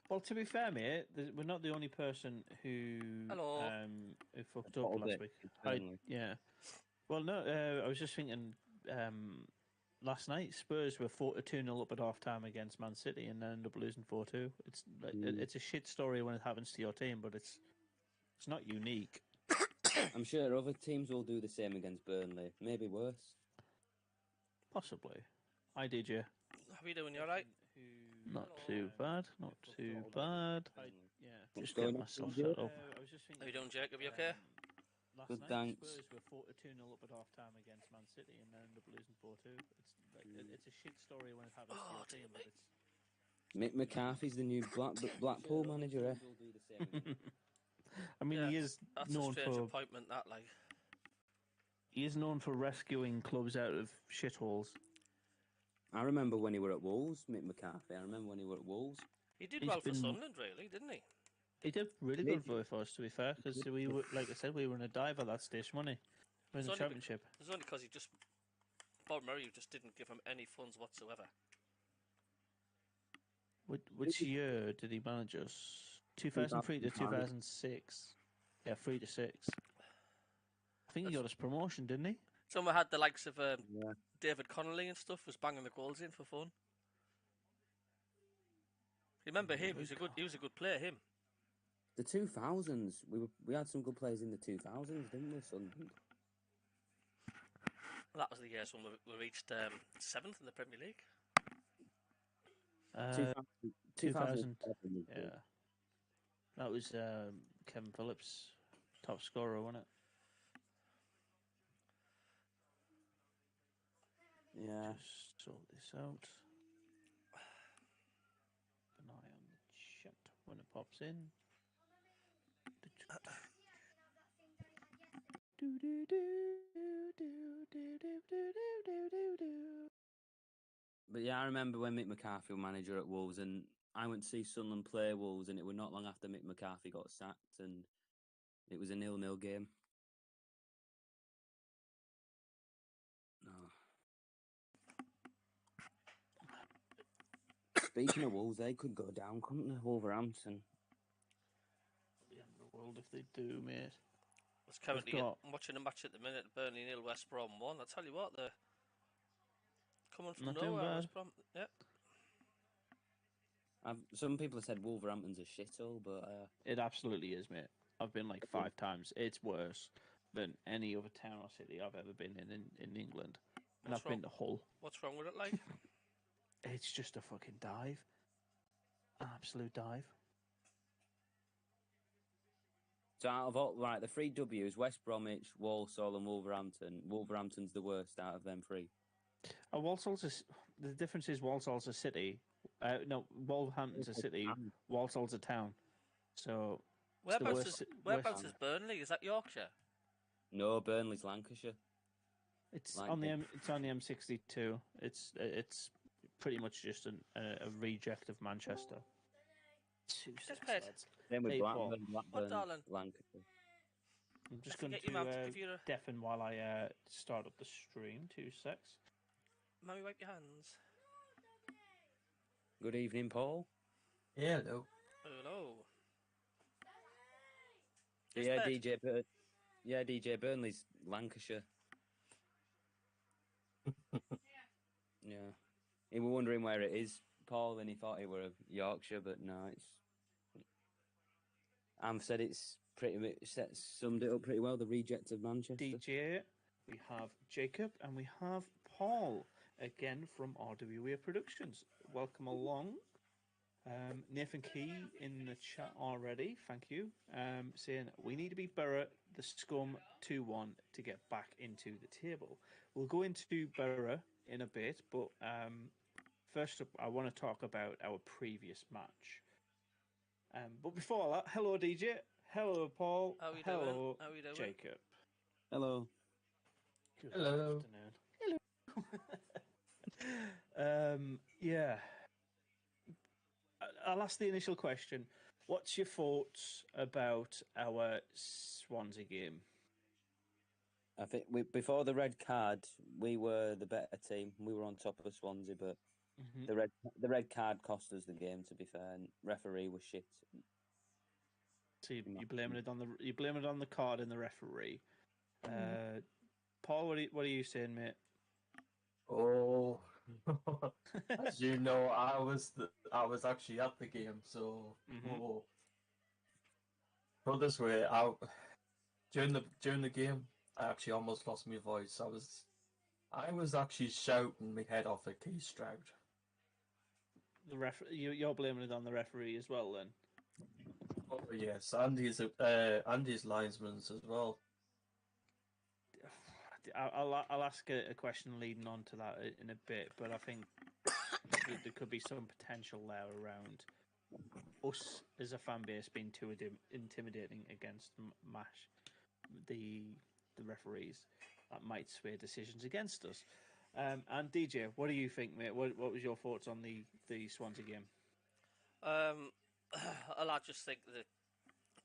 Well, to be fair, mate, we're not the only person who Hello. who fucked up last week. Yeah. Well, no, I was just thinking. Last night, Spurs were 2-0 up at half time against Man City and then ended up losing 4-2. It's it's a shit story when it happens to your team, but it's not unique. I'm sure other teams will do the same against Burnley. Maybe worse. Possibly. Hi, DJ. How are you doing? You alright? Not too bad. Not too bad. Yeah, What's just going getting on, myself DJ? set up. How you doing, Jacob? You okay? Last Good, night, thanks. Spurs were 2-0 up at half time against Man City and then ended up losing 4-2. It's a shit story when it happens to your team, but it's. Mick McCarthy's the new Blackpool manager, eh? I mean, he is That's known a strange for appointment, that, like. he is known for rescuing clubs out of shitholes. I remember when he were at Wolves, Mick McCarthy. I remember when he were at Wolves. He did well for Sunderland, really, didn't he? He did really good for us, to be fair, because we were, like I said, we were in a dive at that stage, wasn't he? We were in the Championship. It's only because Bob Murray just didn't give him any funds whatsoever. Which year did he manage us? 2003 to 2006. Yeah, 3 to 6. I think he got us promotion, didn't he? Someone had the likes of David Connolly and stuff was banging the goals in for fun. Remember him? He was a good player. Him. The 2000s, we had some good players in the 2000s, didn't we, Sunderland? That was the years when we reached 7th in the Premier League. 2000. Yeah. That was Kevin Phillips, top scorer, wasn't it? Yeah. Just sort this out. Keep an eye on the chat when it pops in. But yeah, I remember when Mick McCarthy was manager at Wolves, and I went to see Sunderland play Wolves, and it was not long after Mick McCarthy got sacked, and it was a 0-0 game. No. Speaking of Wolves, they could go down, couldn't they? Wolverhampton. The end of the world if they do, mate. It's currently I'm watching a match at the minute. Burnley 0, West Brom 1. I tell you what, they're coming from nowhere. West Brom, yeah. Some people have said Wolverhampton's a shithole, but it absolutely is, mate. I've been like 5 times. It's worse than any other town or city I've ever been in England. And I've been to Hull. What's wrong with it, like? It's just a fucking dive. An absolute dive. So out of all, right, the 3 W's, West Bromwich, Walsall and Wolverhampton. Wolverhampton's the worst out of them 3. The difference is Walsall's a city. No, Wolverhampton's a city. Walsall's a town. So whereabouts is Burnley? Is that Yorkshire? No, Burnley's Lancashire. It's on the M62. It's pretty much just a reject of Manchester. Then with Blackburn, Lancashire. I'm just going to deafen while I start up the stream. 2 secs. Mommy, wipe your hands. Good evening, Paul. Yeah, hello. Hello. Yeah, DJ Burnley's Lancashire. Yeah. He was wondering where it is, Paul, and he thought it were Yorkshire, but no, it's... I've said it's pretty much summed it up pretty well, the reject of Manchester. DJ, we have Jacob, and we have Paul, again from RWA Productions. Welcome along. Nathan Key in the chat already, thank you, saying we need to beat Borough, the scum, 2-1 to get back into the table. We'll go into Borough in a bit, but first up, I want to talk about our previous match. But before that, hello DJ, hello Paul, hello Jacob. Hello. Good hello. Afternoon. Yeah. I'll ask the initial question. What's your thoughts about our Swansea game? I think before the red card, we were the better team. We were on top of Swansea, but Mm-hmm. The red card cost us the game. To be fair, and referee was shit. So you're blaming it on the card and the referee. Paul, what are you saying, mate? Oh, as you know, I was actually at the game, so put it this way, during the game, I actually almost lost my voice. I was actually shouting my head off at Keith Stroud. You're blaming it on the referee as well, then. Oh yes, Andy's linesmen as well. I'll ask a question leading on to that in a bit, but I think there could be some potential there around us as a fan base being too intimidating against the referees. That might sway decisions against us. And DJ, what do you think, mate? What was your thoughts on the Swansea game? I just think that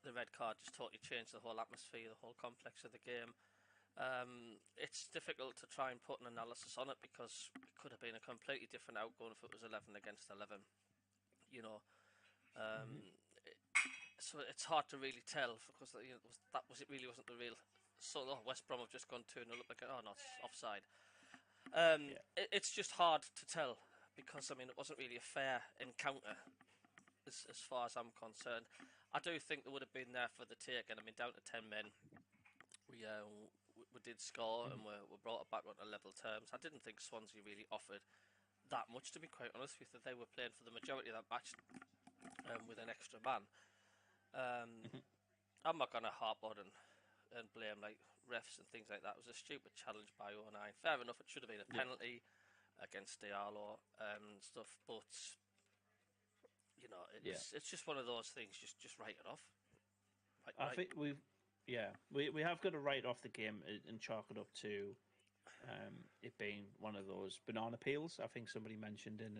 the red card just totally changed the whole atmosphere, the whole complex of the game. It's difficult to try and put an analysis on it because it could have been a completely different outcome if it was 11 against 11. You know, so it's hard to really tell because it really wasn't the real. So West Brom have just gone 2-0 up again. Oh no, it's offside. It's just hard to tell because it wasn't really a fair encounter as far as I'm concerned. I do think there would have been there for the take, and down to 10 men, we did score and we brought it back on level terms. I didn't think Swansea really offered that much, to be quite honest with you. They were playing for the majority of that match with an extra man. I'm not going to harp on and blame refs and things like that. It was a stupid challenge by 09. Fair enough, it should have been a penalty against Diallo and stuff, but it's just one of those things. Just write it off. I think we have got to write off the game and chalk it up to it being one of those banana peels. I think somebody mentioned in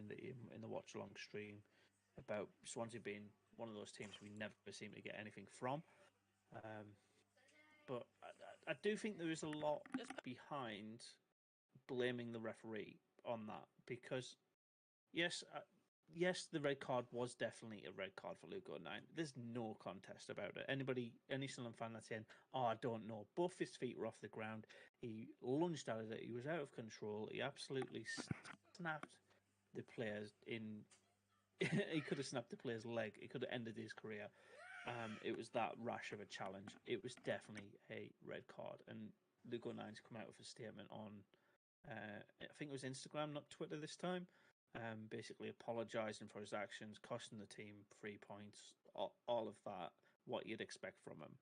the watch along stream about Swansea being one of those teams we never seem to get anything from. But I do think there is a lot behind blaming the referee on that because yes, the red card was definitely a red card for Luke O'Nien. There's no contest about it. Any Sunderland fan that's saying, I don't know, both his feet were off the ground. He lunged at it. He was out of control. He absolutely snapped the players in. He could have snapped the player's leg. It could have ended his career. It was that rash of a challenge. It was definitely a red card. And Luke O'Nien's come out with a statement on, I think it was Instagram, not Twitter this time. Basically apologising for his actions, costing the team 3 points, all of that, what you'd expect from him.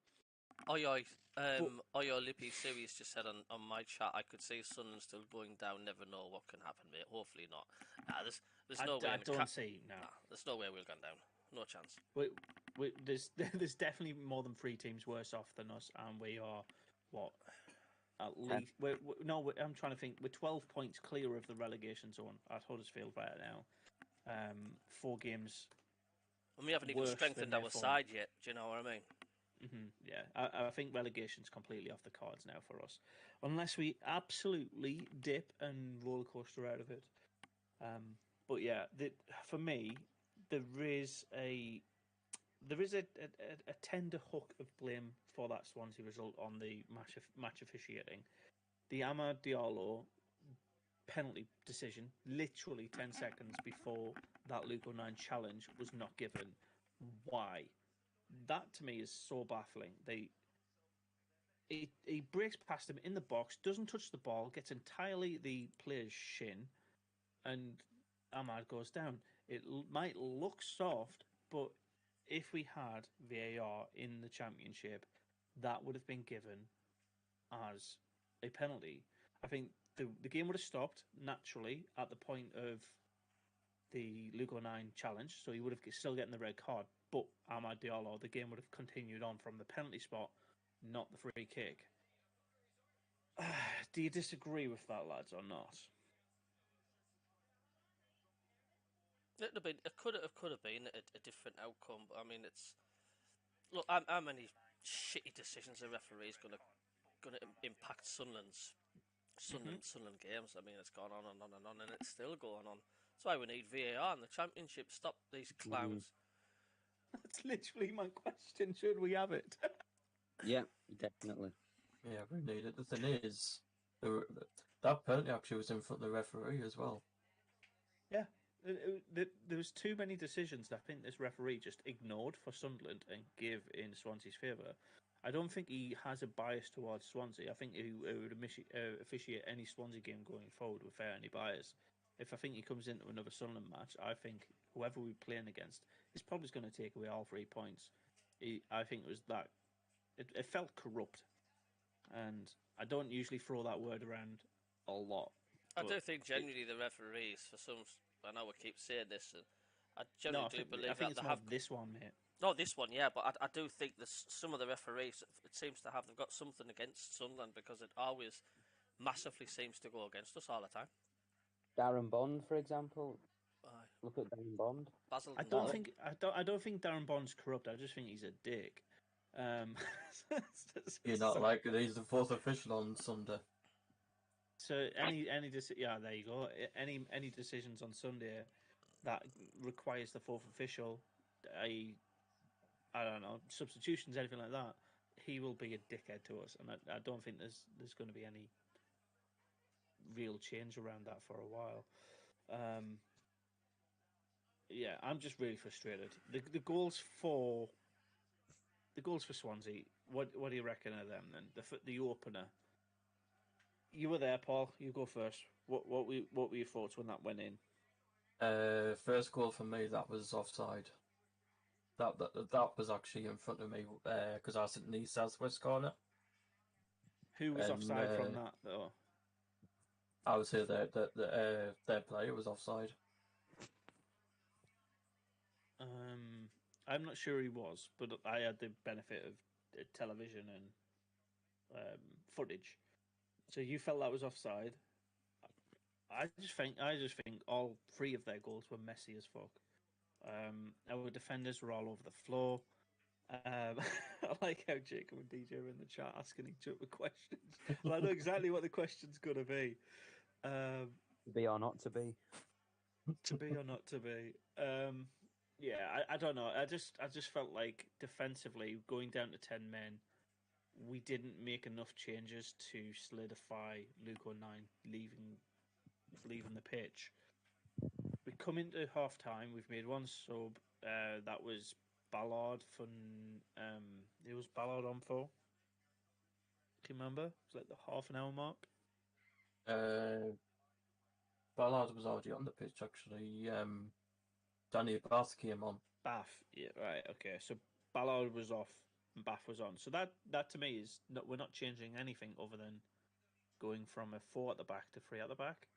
Lippy Series just said on my chat, I could see Sunderland still going down, never know what can happen, mate. Hopefully not. There's no way. There's no way we'll go down. No chance. There's definitely more than 3 teams worse off than us, and we are, what, at least... I'm trying to think. We're 12 points clear of the relegation zone at Huddersfield right now. 4 games... And we haven't even strengthened our side yet, do you know what I mean? Yeah, I think relegation's completely off the cards now for us, unless we absolutely dip and roller coaster out of it. But yeah, for me, there is a tender hook of blame for that Swansea result on the match officiating. The Amad Diallo penalty decision, literally 10 seconds before that Luke O'Nien challenge, was not given. Why? That to me is so baffling. He breaks past him in the box, doesn't touch the ball, gets entirely the player's shin, and Amad goes down. It might look soft, but if we had VAR in the Championship, that would have been given as a penalty. I think the game would have stopped naturally at the point of the Luke O'Nien challenge, so he would have still getting the red card. But Amad Diallo, the game would have continued on from the penalty spot, not the free kick. Do you disagree with that, lads, or not? It could have been a different outcome. But it's how many shitty decisions the referee is gonna impact Sunderland games. It's gone on and on and on, and it's still going on. That's why we need VAR in the Championship. Stop these clowns. That's literally my question. Should we have it? Yeah, definitely. Yeah, we need it. The thing is, that penalty actually was in front of the referee as well. Yeah. There was too many decisions that I think this referee just ignored for Sunderland and gave in Swansea's favour. I don't think he has a bias towards Swansea. I think he would officiate any Swansea game going forward without any bias. If I think he comes into another Sunderland match, I think whoever we're playing against is probably going to take away all 3 points. I think it was that. It felt corrupt. And I don't usually throw that word around a lot. I do think genuinely the referees, for some, I know we keep saying this, I genuinely do believe I think that it's they have this one, mate. No, this one, yeah, but I do think that some of the referees, it seems to have, they've got something against Sunderland because it always massively seems to go against us all the time. Darren Bond, for example. Aye. Look at Darren Bond. Basil I don't think Darren Bond's corrupt. I just think he's a dick. You're not like it. He's the fourth official on Sunday. So there you go. Any decisions on Sunday that requires the fourth official, I don't know, substitutions, anything like that, he will be a dickhead to us, and I don't think there's going to be any real change around that for a while. Yeah, I'm just really frustrated. The goals for Swansea. What do you reckon of them then? The opener. You were there, Paul. You go first. What were your thoughts when that went in? First goal for me, that was offside. That was actually in front of me because I was in the southwest corner. Who was offside from that though? I would say that their player was offside. I'm not sure he was, but I had the benefit of television and footage. So you felt that was offside. I just think all 3 of their goals were messy as fuck. Our defenders were all over the floor. I like how Jacob and DJ are in the chat asking each other questions. Well, I know exactly what the question's going to be. To be or not to be. To be or not to be. Yeah, I don't know. I just felt like defensively, going down to 10 men, we didn't make enough changes to solidify Luke O'Nien leaving the pitch. We come into half time. We've made one sub. That was Ballard from. It was Ballard on for. Do you remember? It was like the half an hour mark. Ballard was already on the pitch actually. Danny Bath came on. Bath, yeah, right, okay. So Ballard was off and Bath was on. So that to me is we're not changing anything other than going from a 4 at the back to 3 at the back.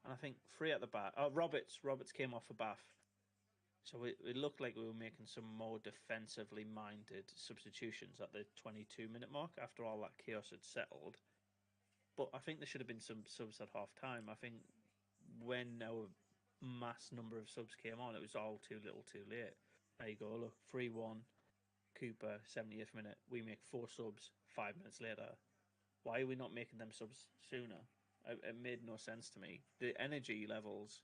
And I think 3 at the back. Roberts came off for Bath. So it looked like we were making some more defensively minded substitutions at the 22-minute mark after all that chaos had settled. But I think there should have been some subs at half time. I think when our mass number of subs came on, it was all too little too late. There you go, look, 3-1, Cooper, 70th minute. We make 4 subs 5 minutes later. Why are we not making them subs sooner? It made no sense to me. The energy levels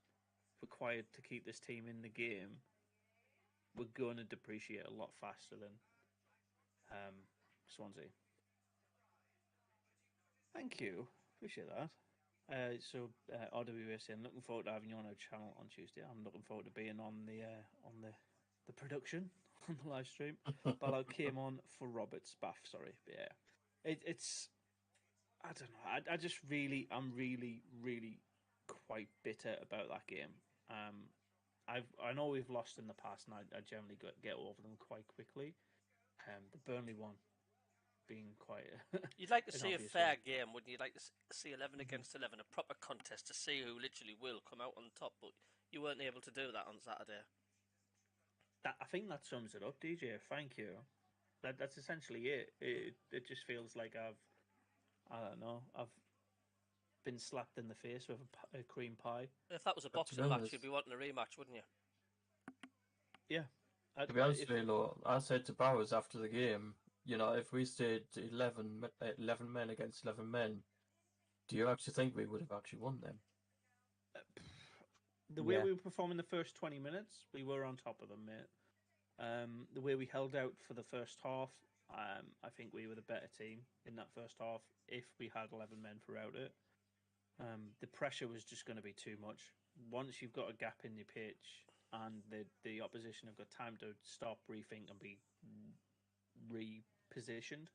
required to keep this team in the game were going to depreciate a lot faster than Swansea. Thank you. Appreciate that. RWA saying, looking forward to having you on our channel on Tuesday. I'm looking forward to being on the production on the live stream. Ballard came on for Roberts Bath. Sorry, but yeah, it's I don't know. I'm really quite bitter about that game. I know we've lost in the past, and I generally get over them quite quickly. The Burnley one being quite. You'd like to see a fair one. game, wouldn't you? Like to see 11 against 11, a proper contest to see who literally will come out on top. But you weren't able to do that on Saturday. I think that sums it up, DJ. Thank you. That's essentially it. It just feels like I've been slapped in the face with a cream pie. If that was a boxing match, you'd be wanting a rematch, wouldn't you? Yeah. To be honest with you, I said to Bowers after the game, if we stayed 11 men against 11 men, do you actually think we would have actually won them? The way Yeah. we were performing the first 20 minutes, we were on top of them, mate. The way we held out for the first half, I think we were the better team in that first half if we had 11 men throughout it. The pressure was just going to be too much. Once you've got a gap in your pitch and the opposition have got time to stop, rethink, and be repositioned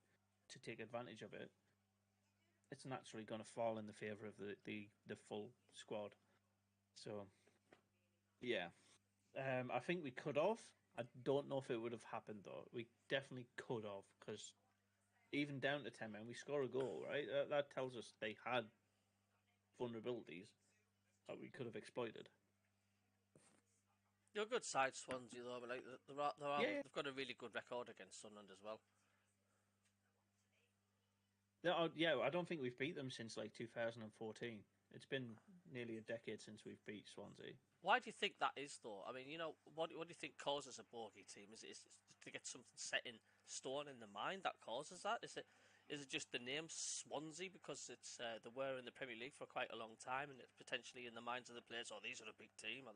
to take advantage of it, it's naturally going to fall in the favour of the full squad. So, yeah. I think we could have. I don't know if it would have happened, though. We definitely could have, because even down to 10 men, we score a goal, right? That tells us they had vulnerabilities that we could have exploited. You're a good side, Swansea, though. But like, Yeah. they've got a really good record against Sunderland as well. Yeah, I don't think we've beat them since like 2014. It's been nearly a decade since we've beat Swansea. Why do you think that is, though? I mean, what do you think causes a bogey team? Is it to get something set in stone in the mind that causes that? Is it just the name Swansea because it's they were in the Premier League for quite a long time and it's potentially in the minds of the players? Oh, these are a big team. Are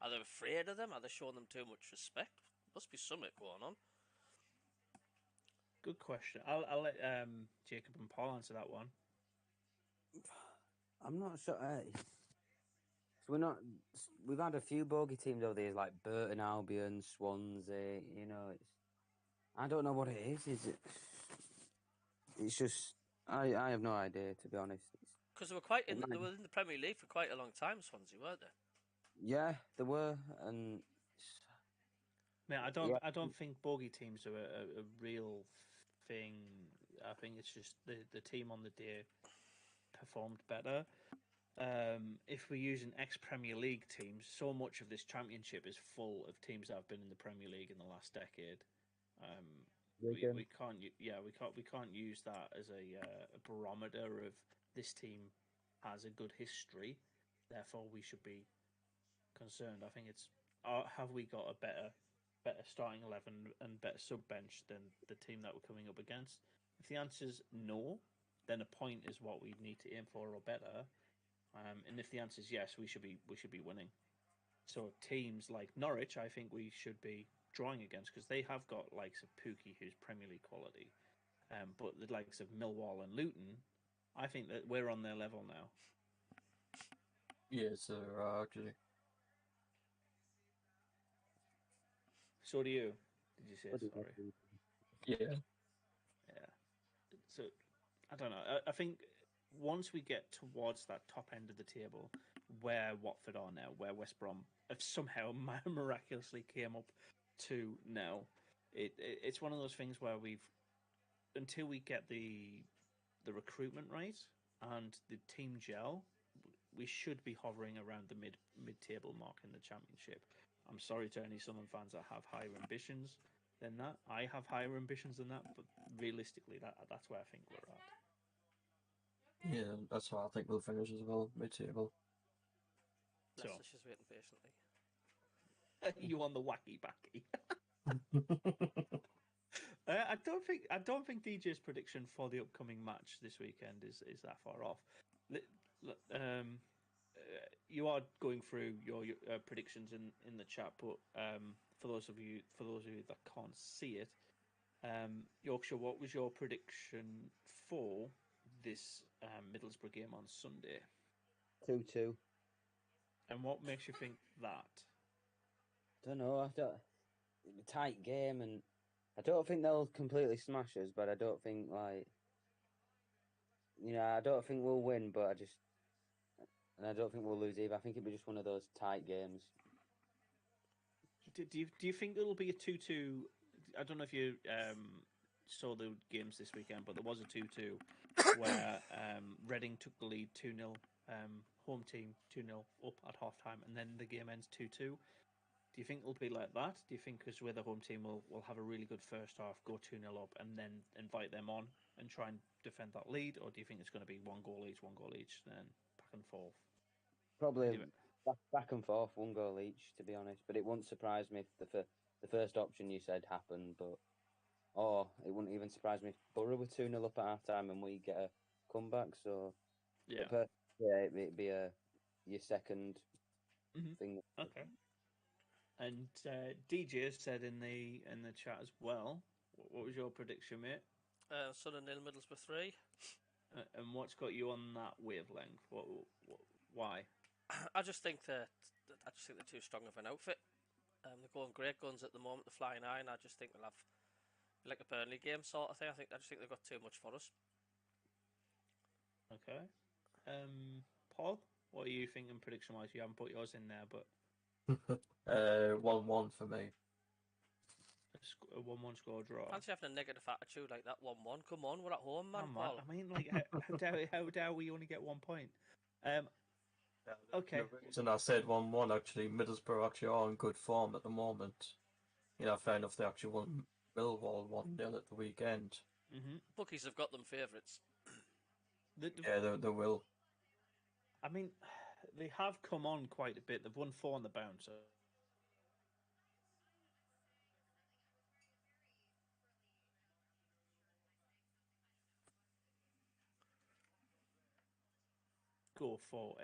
they afraid of them? Are they showing them too much respect? Must be something going on. Good question. I'll let Jacob and Paul answer that one. I'm not sure. So we've had a few bogey teams over the years, like Burton Albion, Swansea. I don't know what it is. Is it? It's just I have no idea, to be honest. Because they were they were in the Premier League for quite a long time, Swansea, weren't they? Yeah, they were, and Man, I don't think bogey teams are a real thing. I think it's just the team on the day performed better. If we're using ex-Premier League teams, so much of this championship is full of teams that have been in the Premier League in the last decade. We can't use that as a barometer of this team has a good history, therefore we should be concerned. I think it's have we got a better starting 11 and better sub bench than the team that we're coming up against? If the answer is no, then a point is what we need to aim for or better. And if the answer is yes, we should be winning. So teams like Norwich, I think we should be drawing against because they have got likes of Pookie, who's Premier League quality. But the likes of Millwall and Luton, I think that we're on their level now. Yes, sir, actually. So do you? Did you say sorry? Yeah. Yeah. So I don't know. I think once we get towards that top end of the table, where Watford are now, where West Brom have somehow miraculously came up to now, it's one of those things where until we get the recruitment right and the team gel, we should be hovering around the mid-table mark in the championship. I'm sorry to any Sunderland fans that have higher ambitions than that. I have higher ambitions than that, but realistically, that's where I think we're at. Yeah, that's what I think we'll finish as well, mid-table. Leicester's just waiting patiently. You on the wacky backy? I don't think DJ's prediction for the upcoming match this weekend is that far off. You are going through your predictions in the chat, but for those of you that can't see it, Yorkshire, what was your prediction for this Middlesbrough game on Sunday? 2-2. And what makes you think that? Don't know. Tight game, and I don't think they'll completely smash us, but I don't think I don't think we'll win, but I don't think we'll lose either. I think it'll be just one of those tight games. Do you think it'll be a 2-2? I don't know if you saw the games this weekend, but there was a 2-2 where Reading took the lead 2-0, home team 2-0 up at half time, and then the game ends 2-2. Do you think it'll be like that? Do you think because we're the home team, we'll have a really good first half, go 2-0 up, and then invite them on and try and defend that lead? Or do you think it's going to be one goal each, then back and forth? Probably back and forth, one goal each, to be honest. But it wouldn't surprise me if the first option you said happened. Or it wouldn't even surprise me if Borough were 2-0 up at half time and we get a comeback. So yeah, it'd be your second Finger. Okay. And DJ said in the chat as well. What was your prediction, mate? Sunderland 0, Middlesbrough 3. And what's got you on that wavelength? Why? I just think they're too strong of an outfit. They're going great guns at the moment. They're flying high, and I just think they'll have like a Burnley game sort of thing. I just think they've got too much for us. Okay. Paul, what are you thinking prediction wise? You haven't put yours in there, but 1-1 for me. a 1-1 score draw. Fancy having a negative attitude like that 1-1. Come on, we're at home, man. Oh, man. I mean, like, how dare we only get 1 point? Okay. The reason I said 1-1, actually, Middlesbrough actually are in good form at the moment. Fair enough, they actually won Millwall 1-0 at the weekend. Mm-hmm. Bookies have got them favourites. Yeah, they will. I mean, they have come on quite a bit. They've won 4 on the bounce. So. Go for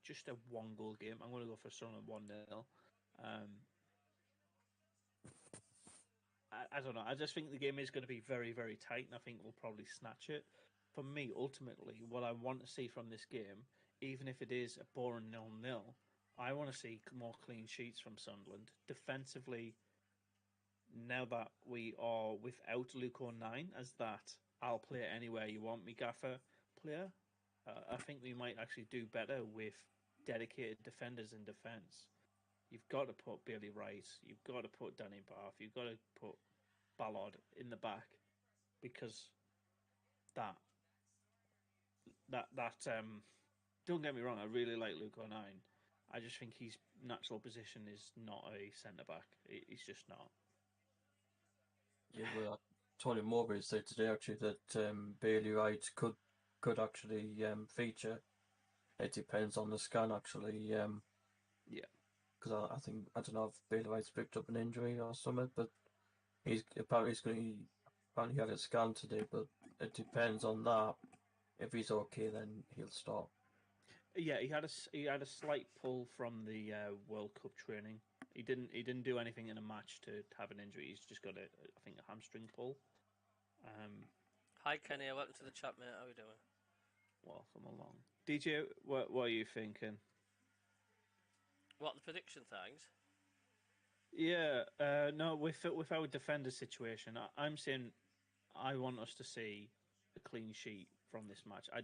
just a 1-goal game. I'm going to go for Sunderland 1-0. I don't know. I just think the game is going to be very, very tight, and I think we'll probably snatch it. For me, ultimately, what I want to see from this game, even if it is a boring 0-0, I want to see more clean sheets from Sunderland. Defensively, now that we are without Luke O'Nien as that, I'll play it anywhere you want me, Gaffer player. I think we might actually do better with dedicated defenders in defence. You've got to put Bailey Rice. You've got to put Danny Bath. You've got to put Ballard in the back, because that don't get me wrong, I really like Luke O'Nien. I just think his natural position is not a centre back. He's just not. Yeah, well, Tony Mowbray said today actually that Bailey Wright could actually feature. It depends on the scan actually. Yeah. Because I don't know if Bailey Wright's picked up an injury or something, but he apparently had a scan today, but it depends on that. If he's okay, then he'll start. Yeah, he had a slight pull from the World Cup training. He didn't do anything in a match to have an injury. He's just got I think a hamstring pull. Hi Kenny, welcome to the chat, mate. How are you doing? Welcome along, DJ. What are you thinking? What, the prediction things? Yeah, no, with our defender situation, I'm saying I want us to see a clean sheet from this match. I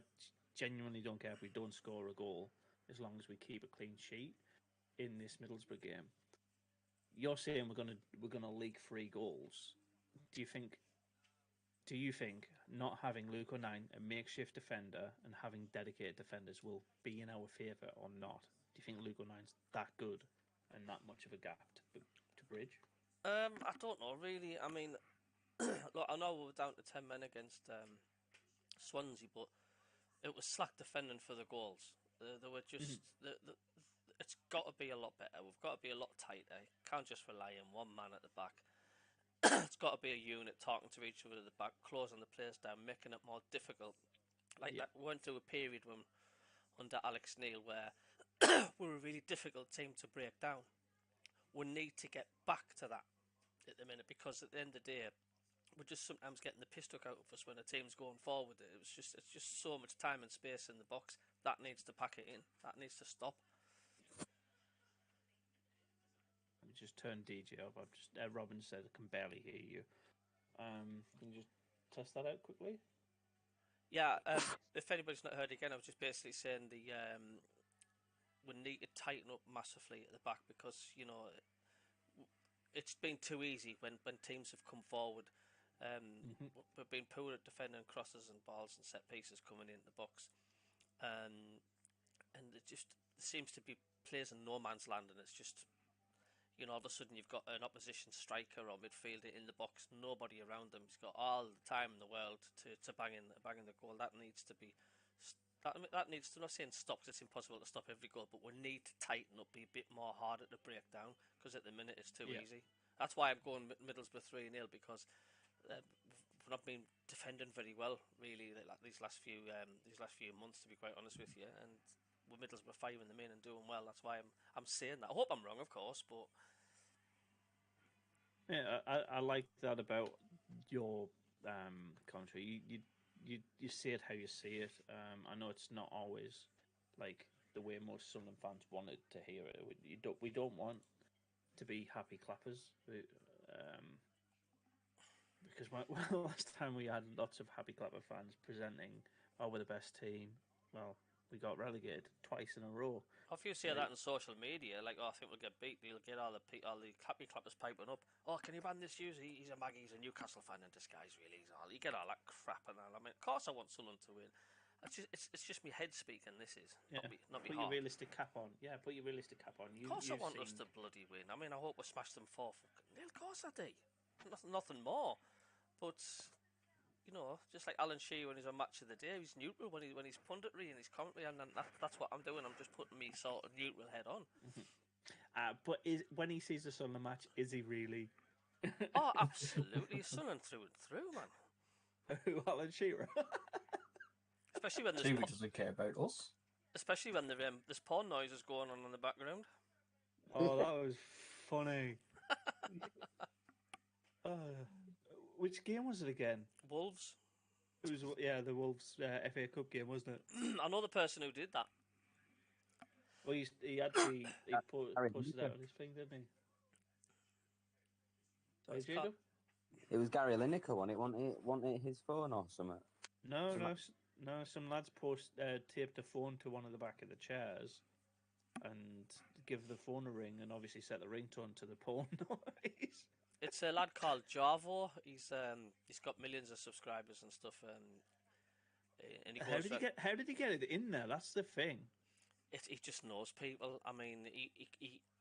genuinely don't care if we don't score a goal, as long as we keep a clean sheet in this Middlesbrough game. You're saying we're gonna leak 3 goals. Do you think not having Luke O'Nien, a makeshift defender, and having dedicated defenders will be in our favour or not? Do you think Luke O'Nien's that good and that much of a gap to bridge? I don't know really. I mean, look, I know we were down to 10 men against Swansea, but it was slack defending for the goals. They were just it's got to be a lot better. We've got to be a lot tighter. Can't just rely on one man at the back. It's got to be a unit talking to each other at the back, closing the players down, making it more difficult. Like that, we went through a period under Alex Neil where we were a really difficult team to break down. We need to get back to that at the minute, because at the end of the day, we're just sometimes getting the piss took out of us when a team's going forward. It's just so much time and space in the box. That needs to pack it in. That needs to stop. Let me just turn DJ up. Robin said I can barely hear you. Can you just test that out quickly? Yeah. If anybody's not heard again, I was just basically saying we need to tighten up massively at the back, because it's been too easy when teams have come forward. We've been poor at defending crosses and balls and set pieces coming in the box, and it just seems to be players in no man's land, and it's just all of a sudden you've got an opposition striker or midfielder in the box, nobody around them. He's got all the time in the world to bang in the goal. That needs to be. That needs to, I'm not saying stopped. It's impossible to stop every goal, but we need to tighten up, be a bit more harder to break down, because at the minute it's too easy. That's why I'm going Middlesbrough 3-0, because we've not been defending very well, really, like these last few months, to be quite honest with you. And with Middlesbrough firing them in and doing well. That's why I'm saying that. I hope I'm wrong, of course, but Yeah, I like that about your commentary. You see it how you see it. I know it's not always like the way most Sunderland fans wanted to hear it. We don't want to be happy clappers. Because last time we had lots of happy clapper fans presenting, "Oh, we're the best team." Well, we got relegated twice in a row. if you say that on social media, like, oh, I think we'll get beat, you'll get all the happy clappers piping up. Oh, can you ban this user? He's a Maggie, he's a Newcastle fan in disguise, really. You get all that crap and all. I mean, of course I want Sunderland to win. It's just my head speaking. This is not me Put heart. your realistic cap on. Yeah, put your realistic cap on. Of course I want us to bloody win. I mean, I hope we smash them 4-0. Of course I do. Nothing more. But you know, just like Alan Shearer when he's on Match of the Day, he's neutral when he's punditry and he's commentary, and that's what I'm doing. I'm just putting me sort of neutral head on. But when he sees the Sunderland match, is he really? Oh, absolutely, Sunderland through and through, man. Who, Alan Shearer? Especially when He doesn't care about us. Especially when there's porn noises going on in the background. Oh, that was funny. Which game was it again? Wolves. It was the Wolves FA Cup game, wasn't it? I know the person who did that. Well, he actually posted out on his thing, didn't he? Jacob? It was Gary Lineker, wasn't it his phone or something? No. Some lads taped a phone to one of the back of the chairs and give the phone a ring, and obviously set the ringtone to the porn noise. It's a lad called Javo. He's got millions of subscribers and stuff. And he goes how did he get it in there? That's the thing. He just knows people. I mean,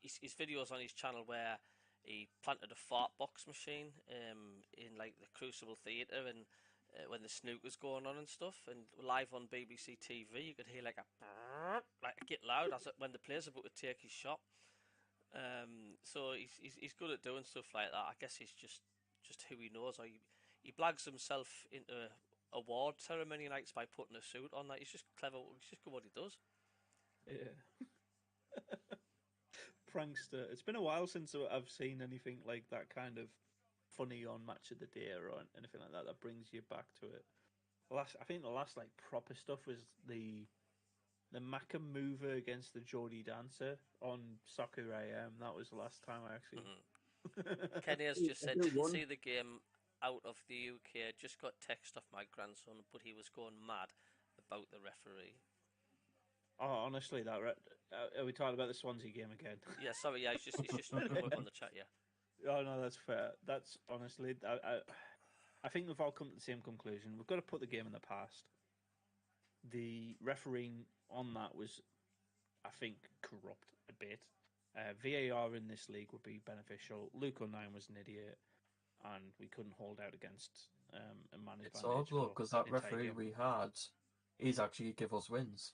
his videos on his channel where he planted a fart box machine in like the Crucible Theatre and when the snooker's going on and stuff, and live on BBC TV, you could hear like a get loud as when the player's about to take his shot. So he's good at doing stuff like that. I guess he's just who he knows. Or he blags himself into award ceremony nights by putting a suit on. That he's just clever. He's just good at what he does. Yeah. Prankster. It's been a while since I've seen anything like that kind of funny on Match of the Day or anything like that brings you back to it. I think the last like proper stuff was the Macca mover against the Geordie Dancer on Soccer AM. That was the last time I actually. Mm-hmm. Kenny has just said, didn't see the game out of the UK. Just got text off my grandson, but he was going mad about the referee. Oh, honestly, are we talking about the Swansea game again? Yeah, sorry. Yeah, he's just on the chat. Yeah. Oh no, that's fair. That's honestly, I think we've all come to the same conclusion. We've got to put the game in the past. The refereeing on that was, I think, corrupt a bit. VAR in this league would be beneficial. Luke O'Nien was an idiot, and we couldn't hold out against a man. It's odd though, because that referee we had, he's actually give us wins.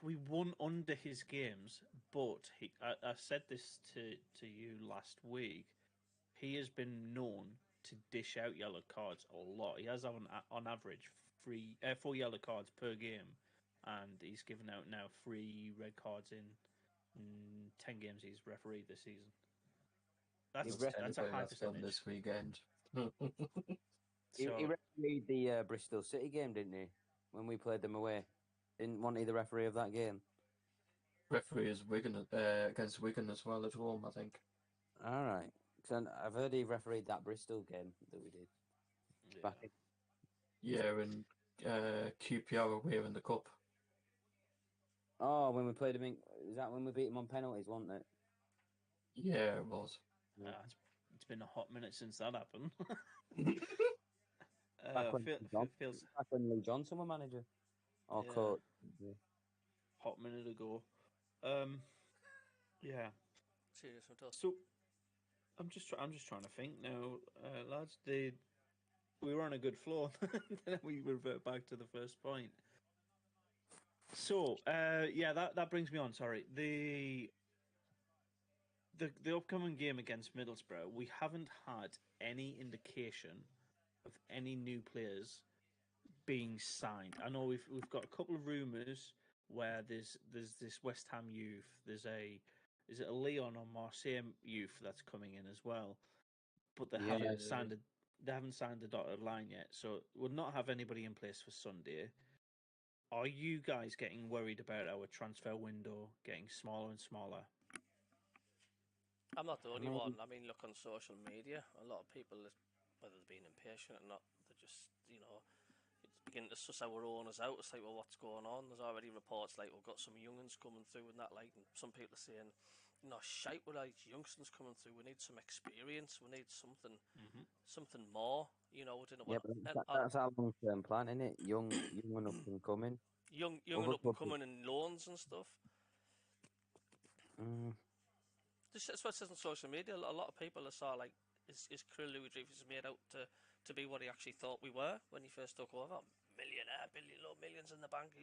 We won under his games, but I said this to you last week. He has been known to dish out yellow cards a lot. He has on average 4 yellow cards per game, and he's given out now 3 red cards in 10 games he's refereed this season. That's a high percentage. This weekend. He refereed the Bristol City game, didn't he? When we played them away. Wasn't he the referee of that game? Referee is Wigan against Wigan as well at home, I think. All right. Because I've heard he refereed that Bristol game that we did. Yeah, and QPR away in the cup. Oh, when we played him is that when we beat him on penalties, wasn't it? Yeah, it was. It's been a hot minute since that happened. Back when Lee Johnson was manager. Or coach. Yeah. Hot minute ago. Yeah. Serious and tough. So I'm just trying to think now, lads. We were on a good floor, then we revert back to the first point. So that brings me on. Sorry, the upcoming game against Middlesbrough, we haven't had any indication of any new players being signed. I know we've got a couple of rumours. where there's this West Ham youth. Is it a Leon or Marseille youth that's coming in as well, but they Yeah, haven't signed the dotted line yet, so we'll not have anybody in place for Sunday. Are you guys getting worried about our transfer window getting smaller and smaller? I'm not the I only mean, one. I mean, look on social media. A lot of people, whether they're being impatient or not, they're just, it's beginning to suss our owners out. It's like, well, what's going on? There's already reports like we've got some young'uns coming through and that, like, and some people are saying, shite with like youngsters coming through. We need some experience. We need something, something more. We didn't yeah, want but that's our long-term plan, isn't it? Young and up and coming. young and Other up and clubs, coming in loans and stuff. mm, That's what it says on social media. A lot of people are sort of like, is Krill Louis Dreyfus made out to be what he actually thought we were when he first took over? Millionaire, millions in the bank.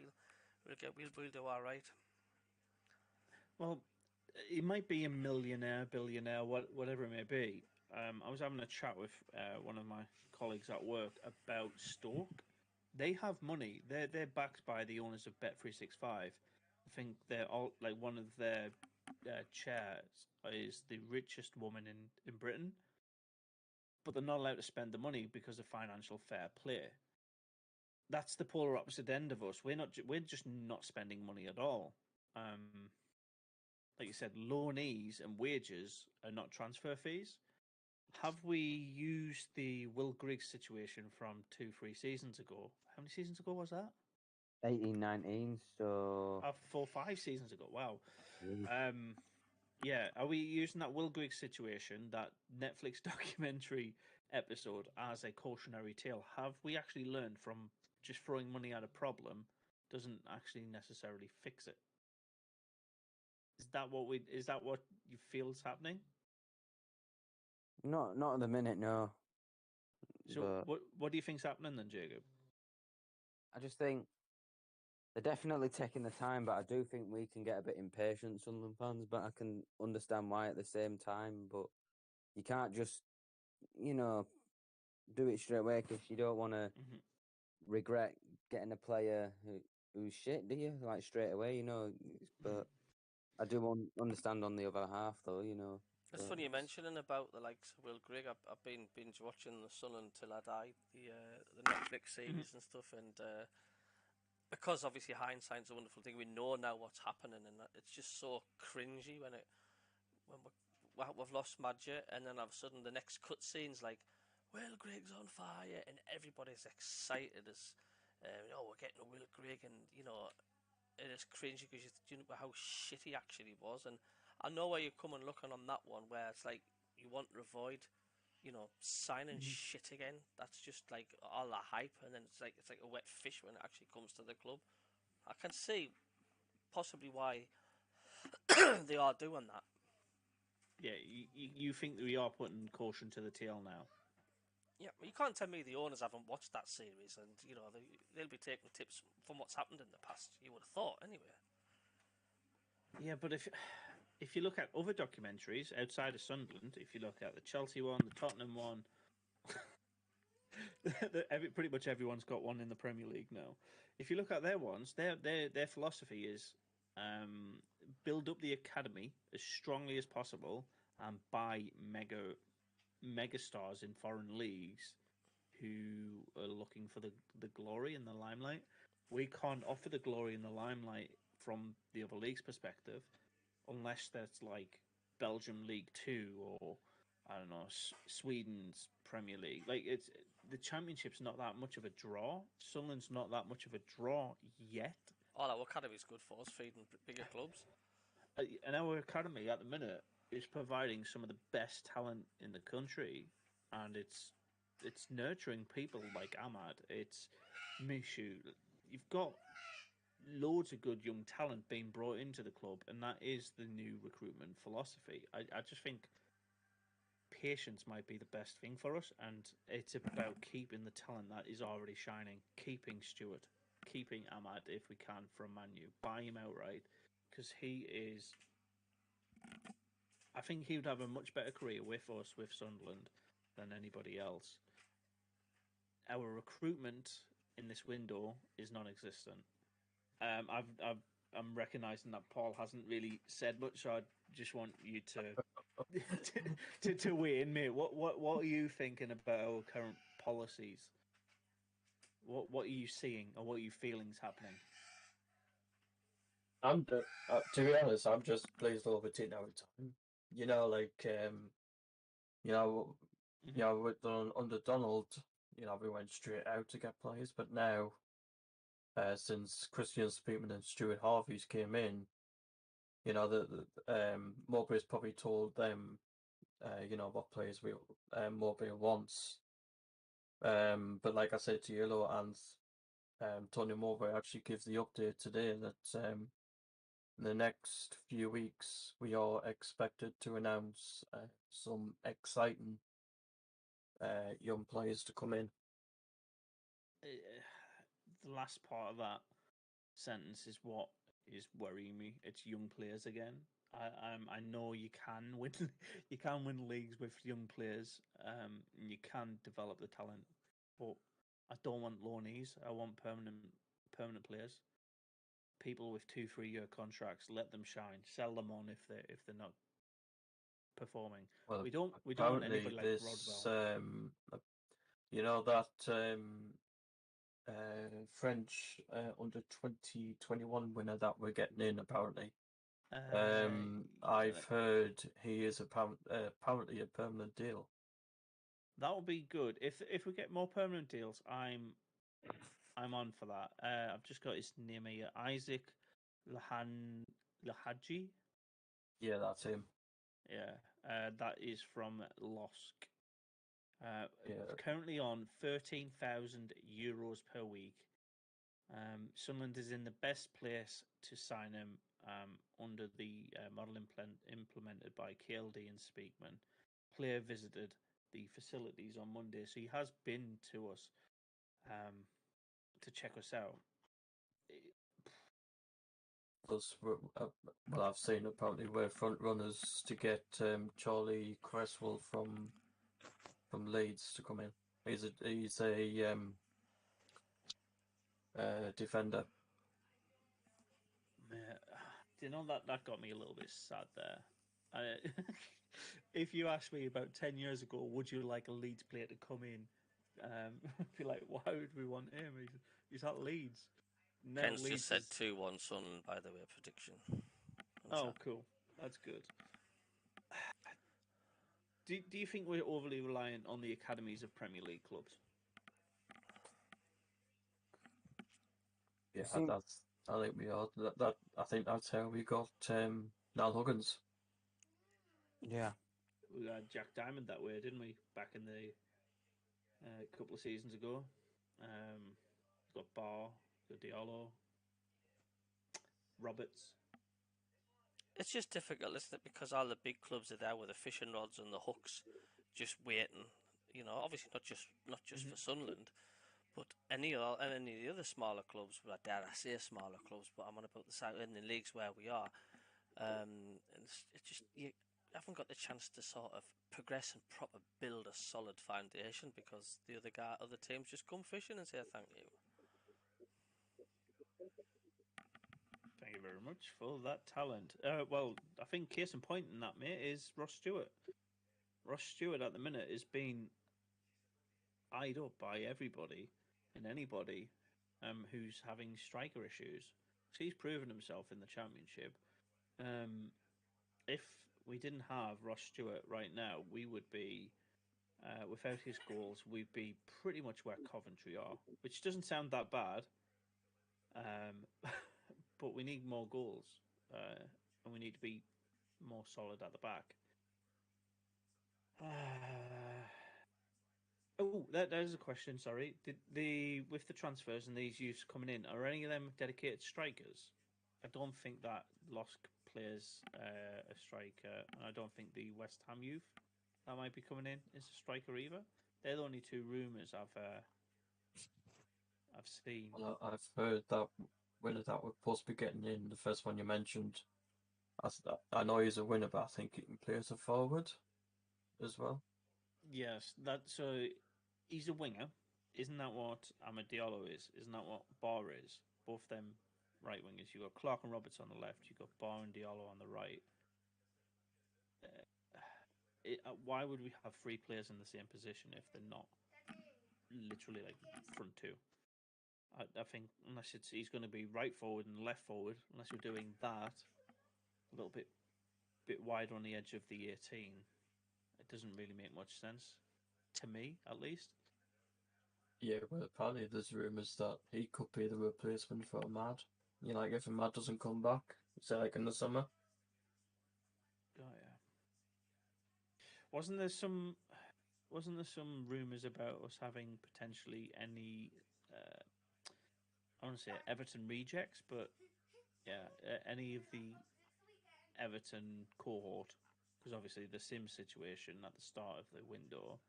We'll do all right. Well, he might be a millionaire, billionaire, whatever it may be. I was having a chat with one of my colleagues at work about Stoke. They have money. They're backed by the owners of Bet365. I think they're all like one of their chairs is the richest woman in Britain, but they're not allowed to spend the money because of financial fair play. That's the polar opposite end of us. We're just not spending money at all. Like you said, loanees and wages are not transfer fees. Have we used the Will Griggs situation from 2-3 seasons ago? How many seasons ago was that? 18, 19, so 4-5 seasons ago. Wow. yeah. Yeah. Are we using that Will Griggs situation, that Netflix documentary episode, as a cautionary tale? Have we actually learned from just throwing money at a problem doesn't actually necessarily fix it? Is that what you feel is happening? Not at the minute, no. So But what do you think's happening then, Jacob? I just think they're definitely taking the time, but I do think we can get a bit impatient, Sunderland fans. But I can understand why at the same time. But you can't just, you know, do it straight away because you don't want to Hmm. regret getting a player who's shit, do you? Like straight away, But I do understand on the other half, though, It's But funny you mentioning about the likes of Will Grigg. I've been binge watching The Sun Until I Die, the Netflix Hmm. series and stuff, and because obviously hindsight's a wonderful thing. We know now what's happening, and it's just so cringy when we've lost Madja, and then all of a sudden the next cutscene's like, Will Grigg's on fire, and everybody's excited as, we're getting a Will Grigg, and it is cringy because you know how shit he actually was, and I know where you're coming looking on that one, where it's like you want to avoid, signing Hmm. shit again. That's just like all the hype, and then it's like a wet fish when it actually comes to the club. I can see possibly why they are doing that. Yeah, you think that we are putting caution to the tail now? Yeah, you can't tell me the owners haven't watched that series, and they'll be taking tips from what's happened in the past. You would have thought, anyway. Yeah, but if you look at other documentaries outside of Sunderland, if you look at the Chelsea one, the Tottenham one, pretty much everyone's got one in the Premier League now. If you look at their ones, their philosophy is build up the academy as strongly as possible and buy mega stars in foreign leagues who are looking for the glory and the limelight. We can't offer the glory and the limelight from the other league's perspective unless that's like Belgium League Two or I don't know Sweden's Premier League. Like it's the Championship's not that much of a draw. Sunderland's not that much of a draw yet. All our academy's good for us, feeding bigger clubs. And our academy at the minute is providing some of the best talent in the country, and it's nurturing people like Ahmad. It's Mishu. You've got loads of good young talent being brought into the club, and that is the new recruitment philosophy. I just think patience might be the best thing for us, and it's about keeping the talent that is already shining, keeping Stewart, keeping Ahmad if we can from Manu, buy him outright because he is. I think he would have a much better career with us with Sunderland than anybody else. Our recruitment in this window is non-existent. I've I'm recognizing that Paul hasn't really said much, so I just want you to weigh in, mate. What are you thinking about our current policies? What are you seeing, or what are you feelings happening? To be honest, I'm just pleased over it every time. You know, like you know, under Donald, we went straight out to get players, but now, since Christian Speakman and Stuart Harvey's came in, Mowbray's probably told them, what players Mowbray wants. But like I said to you, and Tony Mowbray actually gives the update today that in the next few weeks we are expected to announce some exciting young players to come in. The last part of that sentence is what is worrying me. It's young players again. I know you can win you can win leagues with young players. And you can develop the talent, but I don't want loanees. I want permanent players. People with 2-3 year contracts, let them shine. Sell them on if they're not performing. Well, We don't want apparently anybody like this Rodwell. that French under 2021 winner that we're getting in apparently. I've heard he is apparently a permanent deal. That would be good. If we get more permanent deals, I'm on for that. I've just got his name here, Isaac Lahaji. Yeah, that's him. Yeah, that is from LOSC. Yeah. Currently on €13,000 per week. Sunderland is in the best place to sign him under the model implemented by KLD and Speakman. Player visited the facilities on Monday, so he has been to us to check us out. Plus, well, I've seen apparently we're front runners to get Charlie Cresswell from Leeds to come in. He's a defender. Do you know that got me a little bit sad there? If you asked me about 10 years ago, would you like a Leeds player to come in? I'd be like, why would we want him? He's at Leeds. Now Ken's Leeds just said 2-1 Sunderland, by the way, prediction. Oh, cool. That's good. Do you think we're overly reliant on the academies of Premier League clubs? Yeah, I think we are. I think that's how we got Niall Huggins. Yeah. We got Jack Diamond that way, didn't we? Back in the couple of seasons ago. Got Barr, got Diallo, Roberts. It's just difficult, isn't it? Because all the big clubs are there with the fishing rods and the hooks, just waiting. Obviously not just for Sunderland, but any of the other smaller clubs. Well, dare I say smaller clubs, but I'm on about the side in the leagues where we are. It's just you haven't got the chance to sort of progress and proper build a solid foundation because the other teams just come fishing and say thank you. Thank you very much for that talent. Well, I think case in point in that, mate, is Ross Stewart. Ross Stewart at the minute is being eyed up by everybody and anybody who's having striker issues. So he's proven himself in the Championship. If we didn't have Ross Stewart right now, we would be, without his goals, we'd be pretty much where Coventry are, which doesn't sound that bad. But we need more goals, and we need to be more solid at the back. There's a question. Sorry, with the transfers and these youths coming in, are any of them dedicated strikers? I don't think that LOSC plays a striker, and I don't think the West Ham youth that might be coming in is a striker either. They're the only two rumours I've seen. Well, I've heard that winner that we're supposed to be getting in, the first one you mentioned, I know he's a winner, but I think he can play as a forward as well. Yes, so he's a winger. Isn't that what Amad Diallo is? Isn't that what Barr is? Both them right wingers. You got Clark and Roberts on the left. You got Barr and Diallo on the right. Why would we have three players in the same position if they're not literally like front two? I think unless he's going to be right forward and left forward, unless we're doing that a little bit wide on the edge of the 18, it doesn't really make much sense to me, at least. Yeah, well, apparently there's rumours that he could be the replacement for Mad. You know, like if Mad doesn't come back, say like in the summer. Oh yeah. Wasn't there some rumours about us having potentially any I want to say Everton rejects, but yeah, any of the Everton cohort, because obviously the Sims situation at the start of the window,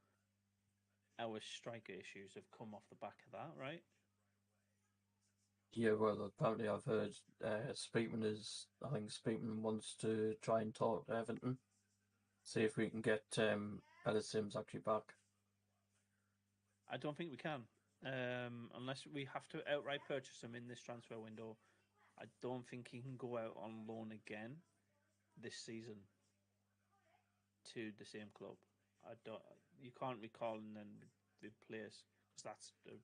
our striker issues have come off the back of that, right? Yeah, well, apparently I've heard I think Speakman wants to try and talk to Everton, see if we can get Ellis Sims actually back. I don't think we can, unless we have to outright purchase him in this transfer window. I don't think he can go out on loan again this season to the same club. I don't. You can't recall and then replace because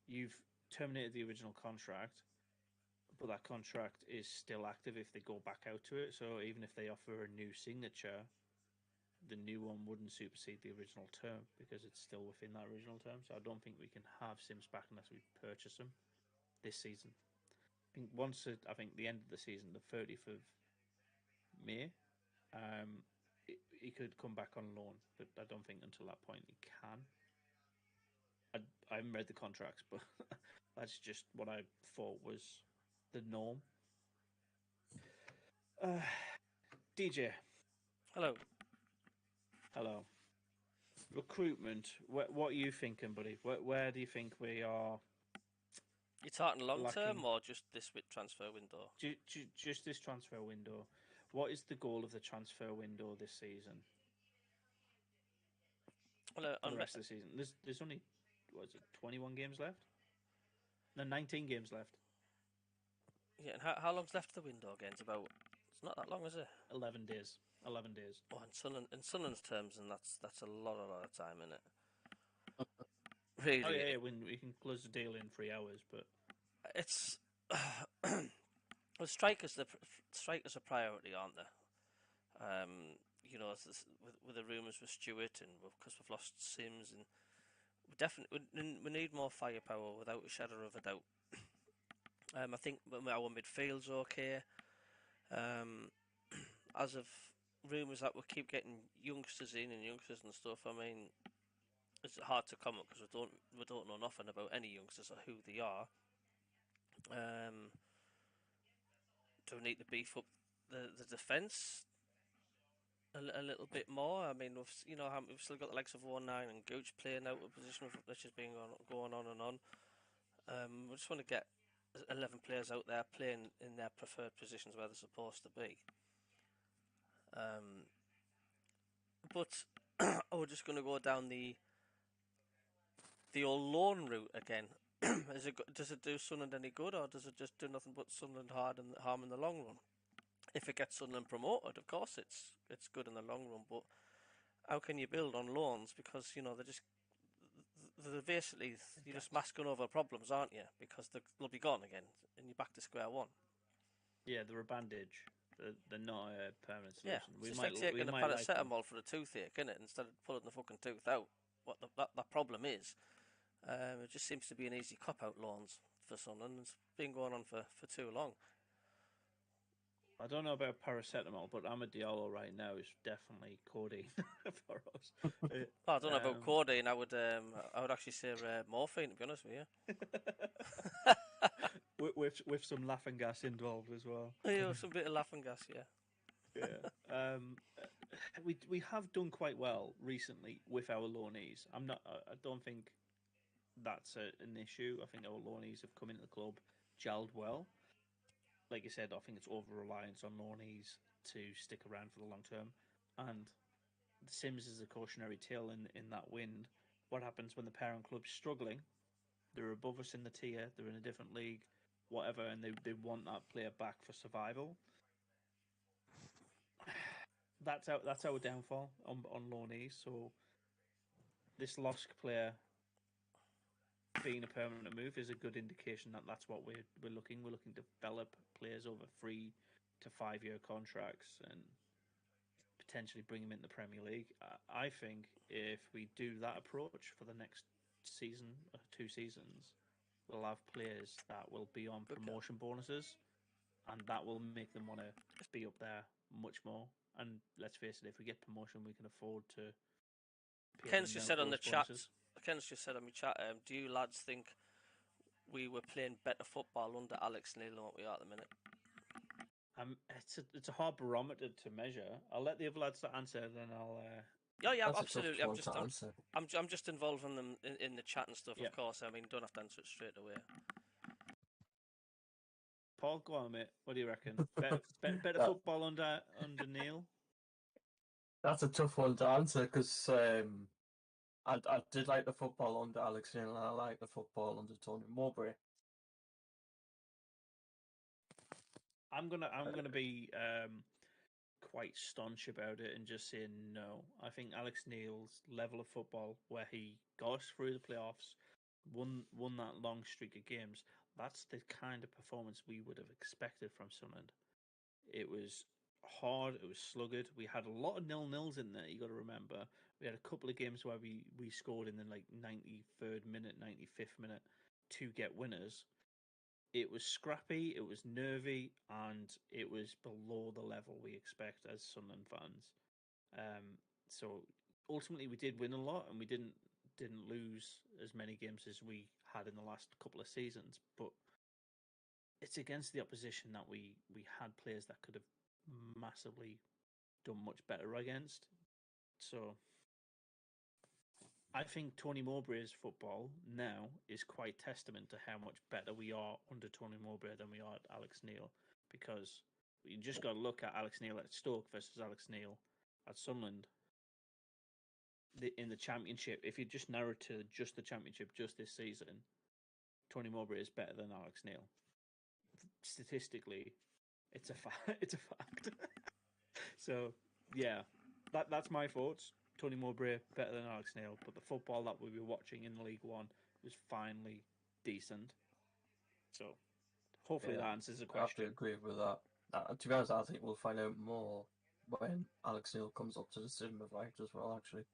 you've terminated the original contract, but that contract is still active if they go back out to it. So even if they offer a new signature, the new one wouldn't supersede the original term because it's still within that original term. So I don't think we can have Sims back unless we purchase him this season. I think the end of the season, the 30th of May, he could come back on loan, but I don't think until that point he can. I haven't read the contracts, but that's just what I thought was the norm. DJ, Hello. hello. Recruitment. What are you thinking, buddy? Where do you think we are? You're talking long term lacking- or just this transfer window? Just this transfer window. What is the goal of the transfer window this season? Well, For the rest of the season, there's only 21 games left? No, 19 games left. yeah, and how long's left of the window again? It's not that long, is it? 11 days. 11 days. Oh, in Sunderland's terms, and that's a lot of time in it. Really, Oh yeah, when we can close the deal in 3 hours, but it's well, strikers a priority, aren't they? You know, with the rumours with Stewart and because we've lost Sims, and we need more firepower without a shadow of a doubt. I think our midfield's okay. As of rumours that we keep getting youngsters in and stuff, I mean, it's hard to comment because we don't know nothing about any youngsters or who they are. Do we need to beef up the defence a little bit more? I mean, we've still got the likes of 19 and Gooch playing out of position, which has been going on and on. We just want to get 11 players out there playing in their preferred positions where they're supposed to be. But we're just going to go down the old loan route again. Does it do Sunderland any good, or does it just do nothing but Sunderland harm in the long run? If it gets Sunderland promoted, of course it's good in the long run. But how can you build on loans? Because they're basically you're just masking over problems, aren't you? Because they'll be gone again, and you're back to square one. yeah, they're a bandage. They're not a permanent solution. Yeah, it's just like taking a paracetamol for a toothache, isn't it? Instead of pulling the fucking tooth out. What the problem is, it just seems to be an easy cop-out loans for Sunderland. It's been going on for too long. I don't know about paracetamol, but Diallo right now is definitely codeine for us. I don't know about codeine. I would actually say morphine, to be honest with you. with some laughing gas involved as well. Yeah, some bit of laughing gas, yeah. Yeah. We have done quite well recently with our loanees. I don't think that's an issue. I think our loanees have come into the club, gelled well. Like you said, I think it's over-reliance on loanees to stick around for the long term. And the Sims is a cautionary tale in that wind. What happens when the parent club's struggling? They're above us in the tier. They're in a different league. whatever, and they want that player back for survival. That's our downfall on loanees. So this Losk player being a permanent move is a good indication that that's what we're looking. We're looking to develop players over 3 to 5 year contracts and potentially bring them in the Premier League. I think if we do that approach for the next season or 2 seasons, we'll have players that will be on promotion bonuses, and that will make them want to be up there much more. And let's face it, if we get promotion, we can afford to. Ken's just said on the chat. Ken's just said on my chat. Do you lads think we were playing better football under Alex Neil than what we are at the minute? It's a hard barometer to measure. I'll let the other lads answer, then I'll. Yeah, That's absolutely. I'm just involving them in the chat and stuff. Yeah. Of course, I mean, don't have to answer it straight away. Paul, go on, mate. What do you reckon? Better football under Neil? That's a tough one to answer because I did like the football under Alex Neil, and I like the football under Tony Mowbray. I'm gonna be quite staunch about it and just say no. I think Alex Neil's level of football, where he got us through the playoffs, won that long streak of games, that's the kind of performance we would have expected from Sunderland. It was hard, it was sluggard. We had a lot of 0-0s in there, you got to remember. We had a couple of games where we scored in the 93rd minute, 95th minute to get winners. It was scrappy, it was nervy, and it was below the level we expect as Sunderland fans. So ultimately, we did win a lot, and we didn't lose as many games as we had in the last couple of seasons. But it's against the opposition that we had players that could have massively done much better against. So I think Tony Mowbray's football now is quite testament to how much better we are under Tony Mowbray than we are at Alex Neil, because you just got to look at Alex Neil at Stoke versus Alex Neil at Sunderland in the Championship. If you just narrow it to just the Championship, just this season, Tony Mowbray is better than Alex Neil. Statistically, it's a fact. It's a fact. So yeah, that's my thoughts. Tony Mowbray better than Alex Neil, but the football that we were watching in League One was finally decent. So hopefully that answers the question. I have to agree with that. To be honest, I think we'll find out more when Alex Neil comes up to the Stadium of Light as well, actually.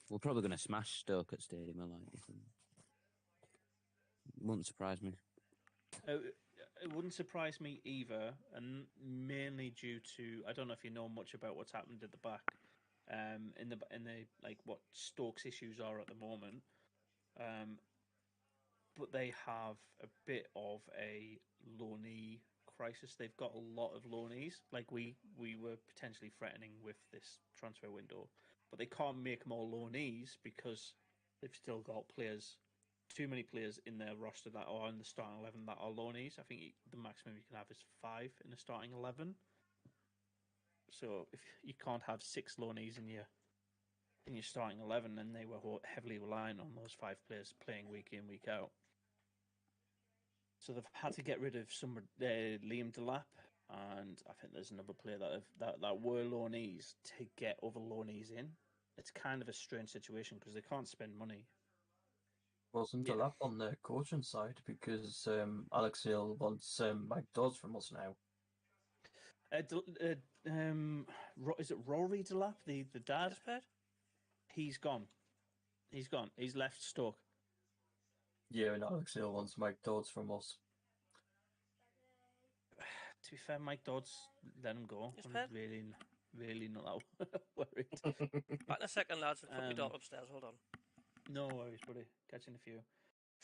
We're probably going to smash Stoke at Stadium of Light. Wouldn't surprise me. It wouldn't surprise me either, and mainly due to, I don't know if you know much about what's happened at the back, in the like what Stoke's issues are at the moment, but they have a bit of a loanee crisis. They've got a lot of loanees, like we were potentially threatening with this transfer window, but they can't make more loanees because they've still got too many players in their roster that are in the starting 11 that are loanees. I think the maximum you can have is 5 in the starting 11. So if you can't have 6 loanees in your starting 11, then they were heavily reliant on those 5 players playing week in, week out. So they've had to get rid of Liam Delap, and I think there's another player that were loanees to get other loanees in. It's kind of a strange situation because they can't spend money. Wasn't a lap on the coaching side because Alex Neil wants Mike Dodds from us now. Is it Rory Delap, the dad? He's gone. He's left Stoke. Yeah, and Alex Neil wants Mike Dodds from us. To be fair, Mike Dodds, let him go. I'm really not that worried. Back in a second, lads. I'll put my daughter upstairs. Hold on. No worries, buddy. Catch you in a few.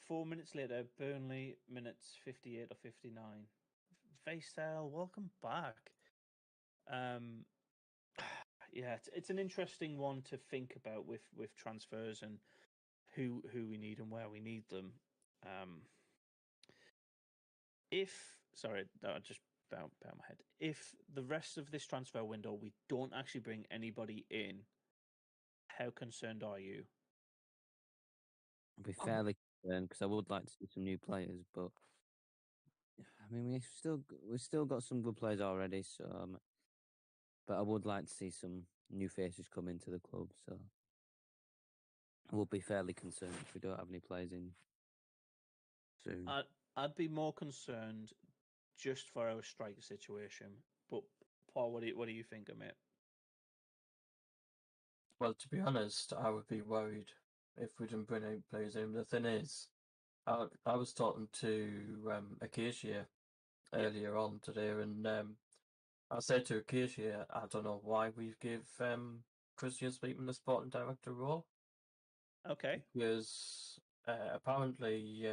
4 minutes later, Burnley, minutes 58 or 59. Faisal, welcome back. Yeah, it's an interesting one to think about with transfers and who we need and where we need them. Sorry, I just bowed my head. If the rest of this transfer window we don't actually bring anybody in, how concerned are you? I'll be fairly concerned because I would like to see some new players, but I mean, we've still got some good players already. So, but I would like to see some new faces come into the club. So, we'll be fairly concerned if we don't have any players in soon. I'd be more concerned just for our striker situation. But Paul, what do you think of it? Well, to be honest, I would be worried if we didn't bring any players in. The thing is, I was talking to Acacia earlier on today, and I said to Acacia, I don't know why we give Christian Speakman the sporting director role, Okay. because apparently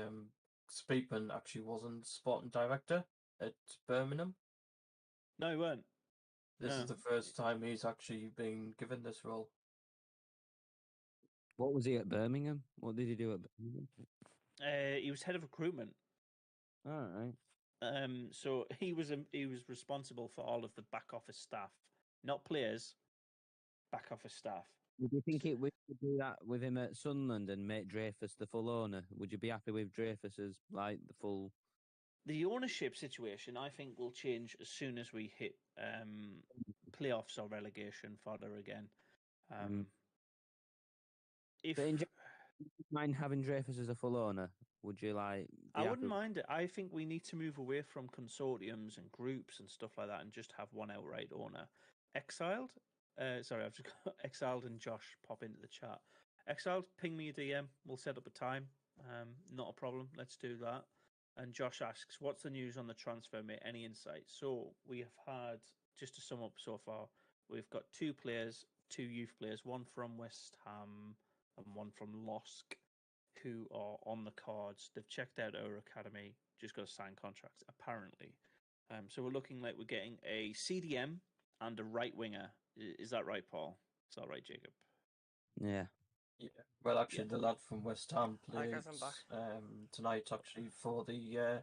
Speakman actually wasn't sporting director at Birmingham. No, he weren't. This No. is the first time he's actually been given this role. What was he at Birmingham? What did he do at Birmingham? He was head of recruitment. All right. So he was responsible for all of the back office staff, not players, back office staff. Would you think we could do that with him at Sunderland and make Dreyfus the full owner? Would you be happy with Dreyfus as like the full? The ownership situation, I think, will change as soon as we hit playoffs or relegation fodder again. If But mind having Dreyfus as a full owner, would you like? I wouldn't mind it. I think we need to move away from consortiums and groups and stuff like that, and just have one outright owner. Exiled. Sorry, I've just got Exiled and Josh pop into the chat. Exiled, ping me a DM. We'll set up a time. Not a problem. Let's do that. And Josh asks, what's the news on the transfer, mate? Any insight? So we have had, just to sum up so far, we've got two players, two youth players, one from West Ham and one from Losk, who are on the cards. They've checked out our academy, just got to sign contracts, apparently. So we're looking like we're getting a CDM and a right winger. Is that right, Paul? Is that right, Jacob? Yeah. Yeah. Well, actually, the lad from West Ham Hi played guys, I'm back. tonight, actually, for the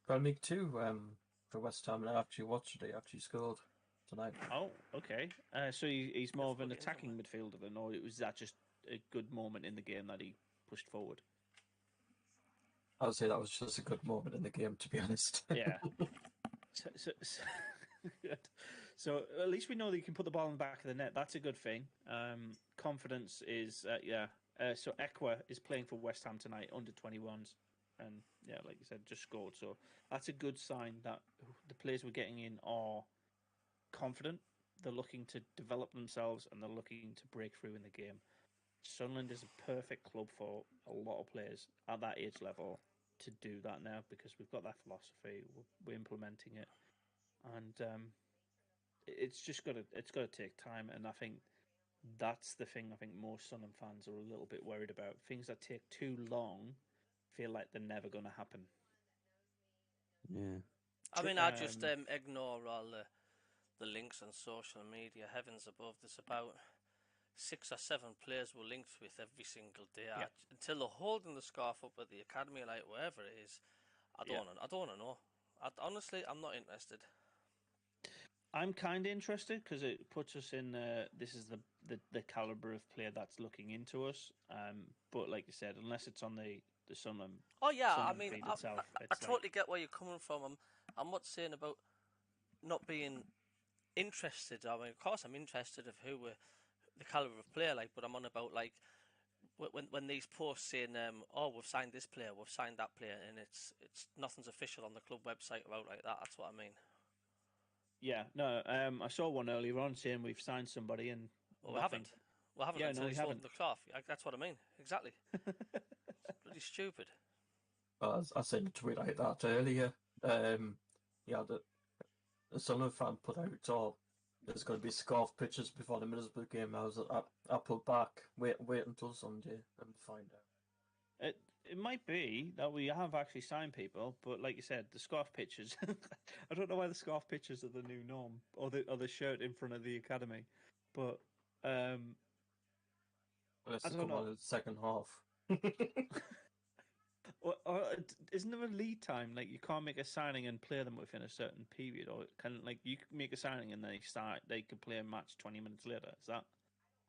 Premier League 2 for West Ham, and I actually watched it. He actually scored tonight. Oh, okay. So he's more of an Fucking attacking midfielder then, or was that just a good moment in the game that he pushed forward? I would say that was just a good moment in the game, to be honest. Yeah. Good. So at least we know that you can put the ball in the back of the net. That's a good thing. Confidence is, so Ekwa is playing for West Ham tonight, under 21s. And yeah, like you said, just scored. So that's a good sign that the players we're getting in are confident. They're looking to develop themselves and they're looking to break through in the game. Sunderland is a perfect club for a lot of players at that age level to do that now, because we've got that philosophy. We're implementing it, and it's got to take time. And I think that's the thing. I think most Sunderland fans are a little bit worried about. Things that take too long feel like they're never going to happen. Yeah. I mean, I just ignore all the links on social media. Heavens above, there's about 6 or 7 players we're linked with every single day. Yeah. Until they're holding the scarf up at the academy, like wherever it is, I don't want to know. Honestly, I'm not interested. I'm kind of interested because it puts us in. This is the caliber of player that's looking into us. But like you said, unless it's on the Sunderland. Oh yeah, Sunderland I mean, feed I itself, totally get where you're coming from. I'm not saying about not being interested. I mean, of course, I'm interested of who the caliber of player like, but I'm on about like when these posts saying, "Oh, we've signed this player, we've signed that player," and it's nothing's official on the club website or out like that. That's what I mean. Yeah, no. I saw one earlier on saying we've signed somebody and well, we haven't. We haven't until he's holding the cloth. That's what I mean. Exactly. It's bloody stupid. Well, I sent a tweet like that earlier. Yeah, the Sunderland fan put out, "Oh, there's going to be scarf pictures before the Middlesbrough game." I put back, wait until Sunday and find out. It might be that we have actually signed people, but like you said, the scarf pictures. I don't know why the scarf pictures are the new norm, or the shirt in front of the academy, but well, it's come on in the second half. Or isn't there a lead time? Like you can't make a signing and play them within a certain period, or can like you can make a signing and they could play a match 20 minutes later. Is that?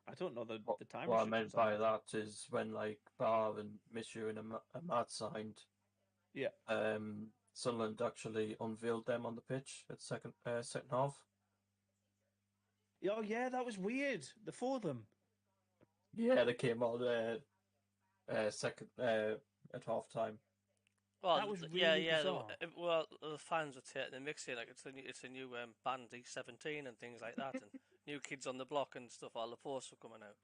I don't know the time. What I meant by that is when like Bar and Mishu and Ahmad signed. Yeah. Sunderland actually unveiled them on the pitch at second half. Oh yeah, that was weird. The four of them. Yeah, they came out second at half time. Well, That was yeah, really yeah. bizarre. Well, the fans were taking the mix here, like it's a new band, E17 and things like that, and new kids on the block and stuff. All the posts were coming out.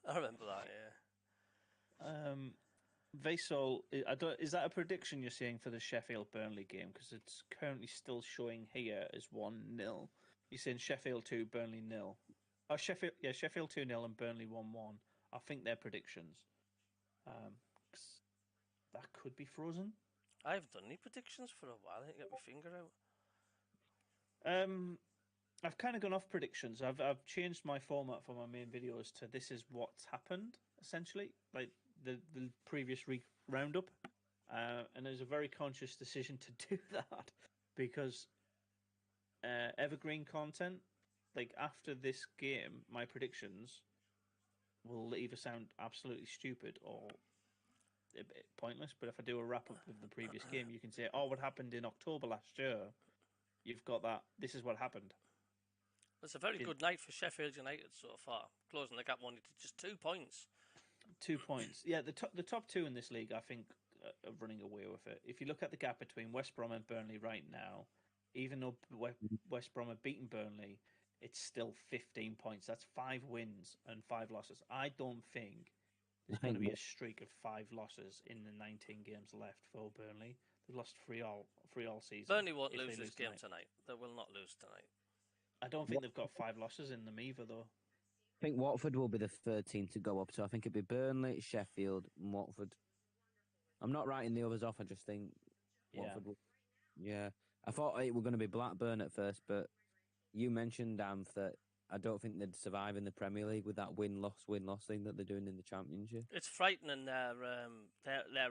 I remember that. Yeah. Vaisal, is that a prediction you're seeing for the Sheffield Burnley game? Because it's currently still showing here as 1-0. You're saying Sheffield 2, Burnley 0. Oh, Sheffield 2-0 and Burnley 1-1. I think they're predictions. 'Cause that could be frozen. I haven't done any predictions for a while. I didn't get my finger out. I've kind of gone off predictions. I've changed my format for my main videos to this is what's happened, essentially, like the previous roundup. And it was a very conscious decision to do that because evergreen content, like after this game, my predictions will either sound absolutely stupid or a bit pointless. But if I do a wrap up of the previous game, you can say, "Oh, what happened in October last year?" You've got that. This is what happened. It's a very good night for Sheffield United so far, closing the gap only to just 2 points. 2 points. Yeah, the top two in this league, I think, are running away with it. If you look at the gap between West Brom and Burnley right now, even though West Brom have beaten Burnley, it's still 15 points. That's 5 wins and 5 losses. I don't think there's going to be a streak of 5 losses in the 19 games left for Burnley. They've lost 3 all season. Burnley won't lose this game tonight. They will not lose tonight. I don't think they've got 5 losses in them either, though. I think Watford will be the third team to go up, so I think it'd be Burnley, Sheffield, and Watford. I'm not writing the others off. I just think Watford. Yeah, I thought it were going to be Blackburn at first, but you mentioned that I don't think they'd survive in the Premier League with that win-loss thing that they're doing in the Championship. It's frightening their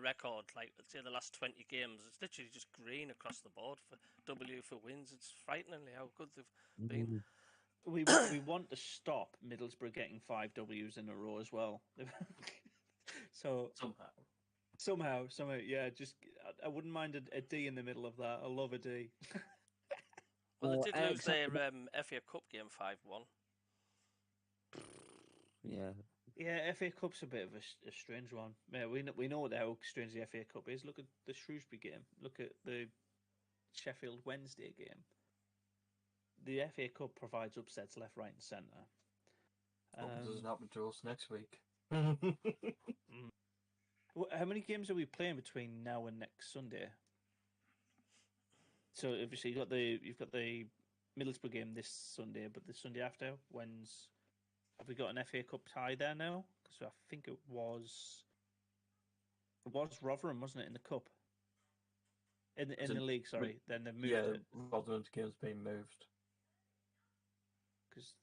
record. Like, let's say the last 20 games, it's literally just green across the board for W for wins. It's frighteningly how good they've been. We want to stop Middlesbrough getting 5 W's in a row as well. So somehow, yeah. Just I wouldn't mind a D in the middle of that. I love a D. Well, they did lose their FA Cup game 5-1. Yeah. Yeah, FA Cup's a bit of a strange one. Yeah, we know how strange the FA Cup is. Look at the Shrewsbury game. Look at the Sheffield Wednesday game. The FA Cup provides upsets left, right, and centre. Hope it doesn't happen to us next week. How many games are we playing between now and next Sunday? So obviously you've got the Middlesbrough game this Sunday, but the Sunday after, have we got an FA Cup tie there now? Because I think it was Rotherham, wasn't it, in the cup? In the league, sorry. Then they've moved it. Rotherham's game's been moved. Because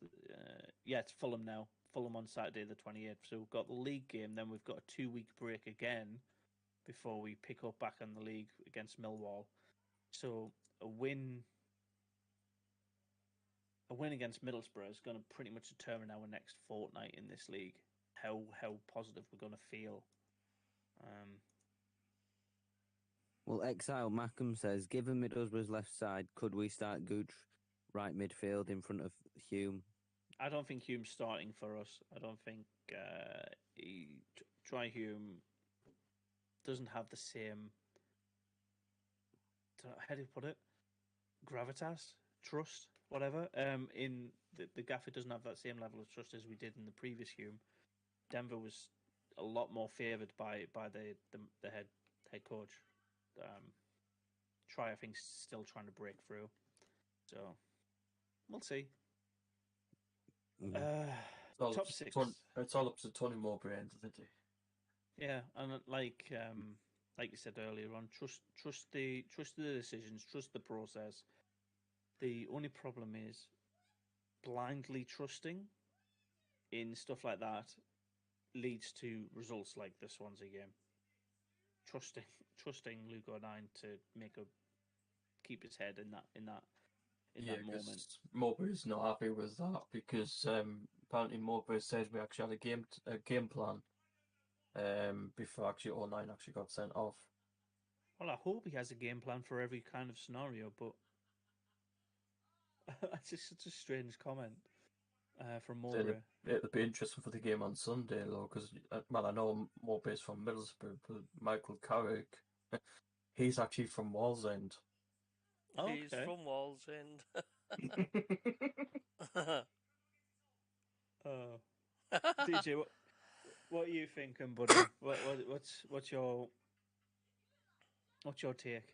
it's Fulham now. Fulham on Saturday the 28th. So we've got the league game, then we've got a 2-week break again before we pick up back on the league against Millwall. So a win against Middlesbrough is going to pretty much determine our next fortnight in this league. How positive we're going to feel. Well, Exile Mackham says, given Middlesbrough's left side, could we start Gooch right midfield in front of Hume? I don't think Hume's starting for us. I don't think Troy Hume doesn't have the same, how do you put it? Gravitas, trust, whatever. In the Gaffer doesn't have that same level of trust as we did in the previous Hume. Denver was a lot more favoured by the head coach. Troy, I think, still trying to break through. So we'll see. Top 6. It's all up to Tony Mowbray, isn't it? Yeah, and like you said earlier on, trust the decisions, trust the process. The only problem is blindly trusting in stuff like that leads to results like the Swansea game. Trusting Luke O'Nien to keep his head in that moment. Mowbray's not happy with that because apparently Mowbray said we actually had a game plan before actually O'Nien actually got sent off. Well, I hope he has a game plan for every kind of scenario, but that's just such a strange comment from Mowbray. It'll be interesting for the game on Sunday, though, because well, I know Mowbray's from Middlesbrough, but Michael Carrick, he's actually from Wallsend. Oh, He's okay. from Wallsend. DJ, what are you thinking, buddy? What's your take?